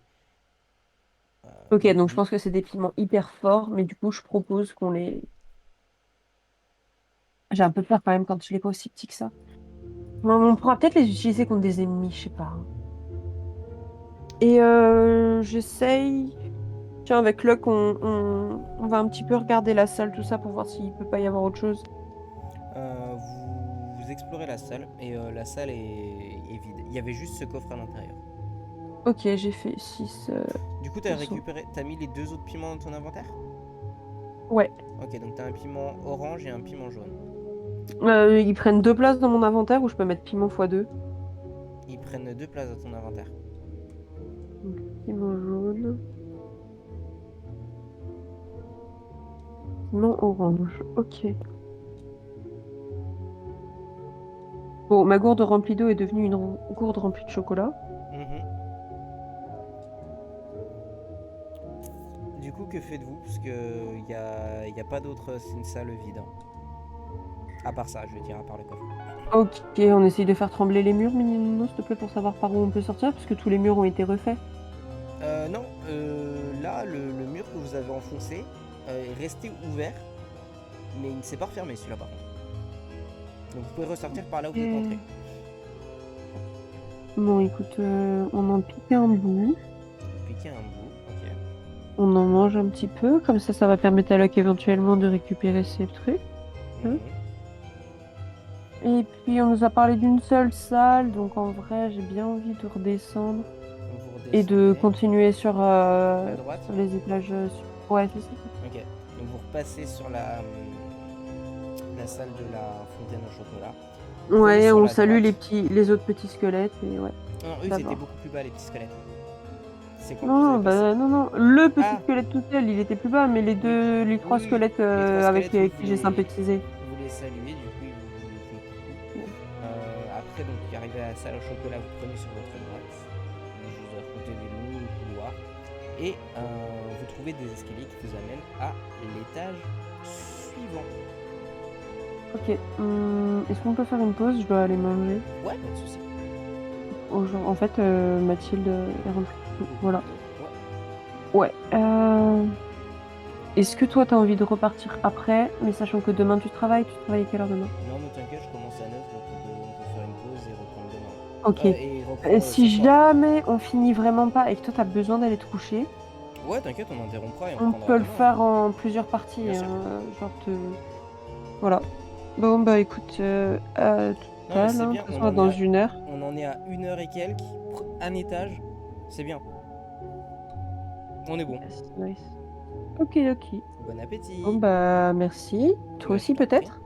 Ok, Donc, donc je pense que c'est des piments hyper forts. Mais du coup, je propose qu'on les... J'ai un peu peur quand même quand je les vois aussi petits que ça. Bon, on pourra peut-être les utiliser contre des ennemis, je sais pas, hein. Et j'essaye. Tiens, avec Luck, on va un petit peu regarder la salle, tout ça, pour voir s'il peut pas y avoir autre chose. vous explorez la salle et la salle est vide. Il y avait juste ce coffre à l'intérieur. Ok, j'ai fait 6. Du coup, t'as mis les deux autres piments dans ton inventaire? Ouais. Ok, donc t'as un piment orange et un piment jaune. Ils prennent 2 places dans mon inventaire ou je peux mettre piment x2. Ils prennent deux places dans ton inventaire. Donc, piment jaune, piment orange. Ok. Bon, ma gourde remplie d'eau est devenue une gourde remplie de chocolat. Mhm. Du coup, que faites-vous? Parce que y a pas d'autre. C'est une salle vide, hein. À part ça, je veux dire, à part le coffre. Ok, on essaye de faire trembler les murs, Minino, s'il te plaît, pour savoir par où on peut sortir, parce que tous les murs ont été refaits. Non, là, le mur que vous avez enfoncé est resté ouvert, mais il ne s'est pas refermé celui-là par contre. Donc vous pouvez ressortir par là où vous êtes entré. Et... Bon, écoute, on en pique un bout, Piquez un bout, ok. on en mange un petit peu, comme ça va permettre à Locke éventuellement de récupérer ses trucs, hein. Mhm. Et puis on nous a parlé d'une seule salle, donc en vrai j'ai bien envie de redescendre Donc vous et de redescendez continuer sur, à droite. sur les étages. Ouais, c'est ça. Ok. Donc vous repassez sur la salle de la fontaine au chocolat. Vous prenez Ouais, sur on la salue droite. les autres petits squelettes et ouais, Non, eux ils étaient d'abord. beaucoup plus bas les petits squelettes. C'est quand Non, vous non, avez passé. bah non, non. Le petit Ah squelette tout seul, il était plus bas, mais oui, les oui, trois oui. squelettes Les trois avec squelettes, oui, qui j'ai sympathisé. vous les saluez, du coup ils vous font coucou. Après, donc, arrivé à la salle au chocolat, vous prenez sur votre droite. Donc, je vous ai raconté des longs couloirs. Et vous trouvez des escaliers qui vous amènent à l'étage suivant. Ok. Est-ce qu'on peut faire une pause? Je dois aller manger. Ouais, pas de soucis. En fait, Mathilde est rentrée. Beaucoup Voilà. plus tôt. Ouais. Ouais. Est-ce que toi, t'as envie de repartir après, mais sachant que demain tu travailles à quelle heure demain? Non, mais t'inquiète, je commence à 9, donc on peut faire une pause et reprendre demain. Ok. Et reprendre ce Si soir. jamais on finit vraiment pas et que toi, t'as besoin d'aller te coucher, Ouais, t'inquiète, on interrompra et on on reprendra peut le demain. faire en plusieurs parties. Bien sûr. Genre Voilà. Bon, bah écoute, à tout Non, mais à c'est l'heure, de bien, toute façon, dans 1 heure. on en est à 1 heure et quelques, un étage. C'est bien. On est bon. Yes, nice. Ok, ok. Bon Bon, appétit. bah merci. Toi Bah, je aussi, t'en prie. peut-être?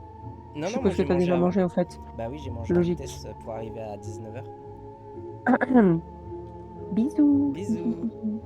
Non, Je non, moi suppose que j'ai t'as mangé déjà avant. mangé, en fait. Bah oui, j'ai mangé en Logique. vitesse pour arriver à 19 heures. Bisous. Bisous, bisous, Bisous. bisous.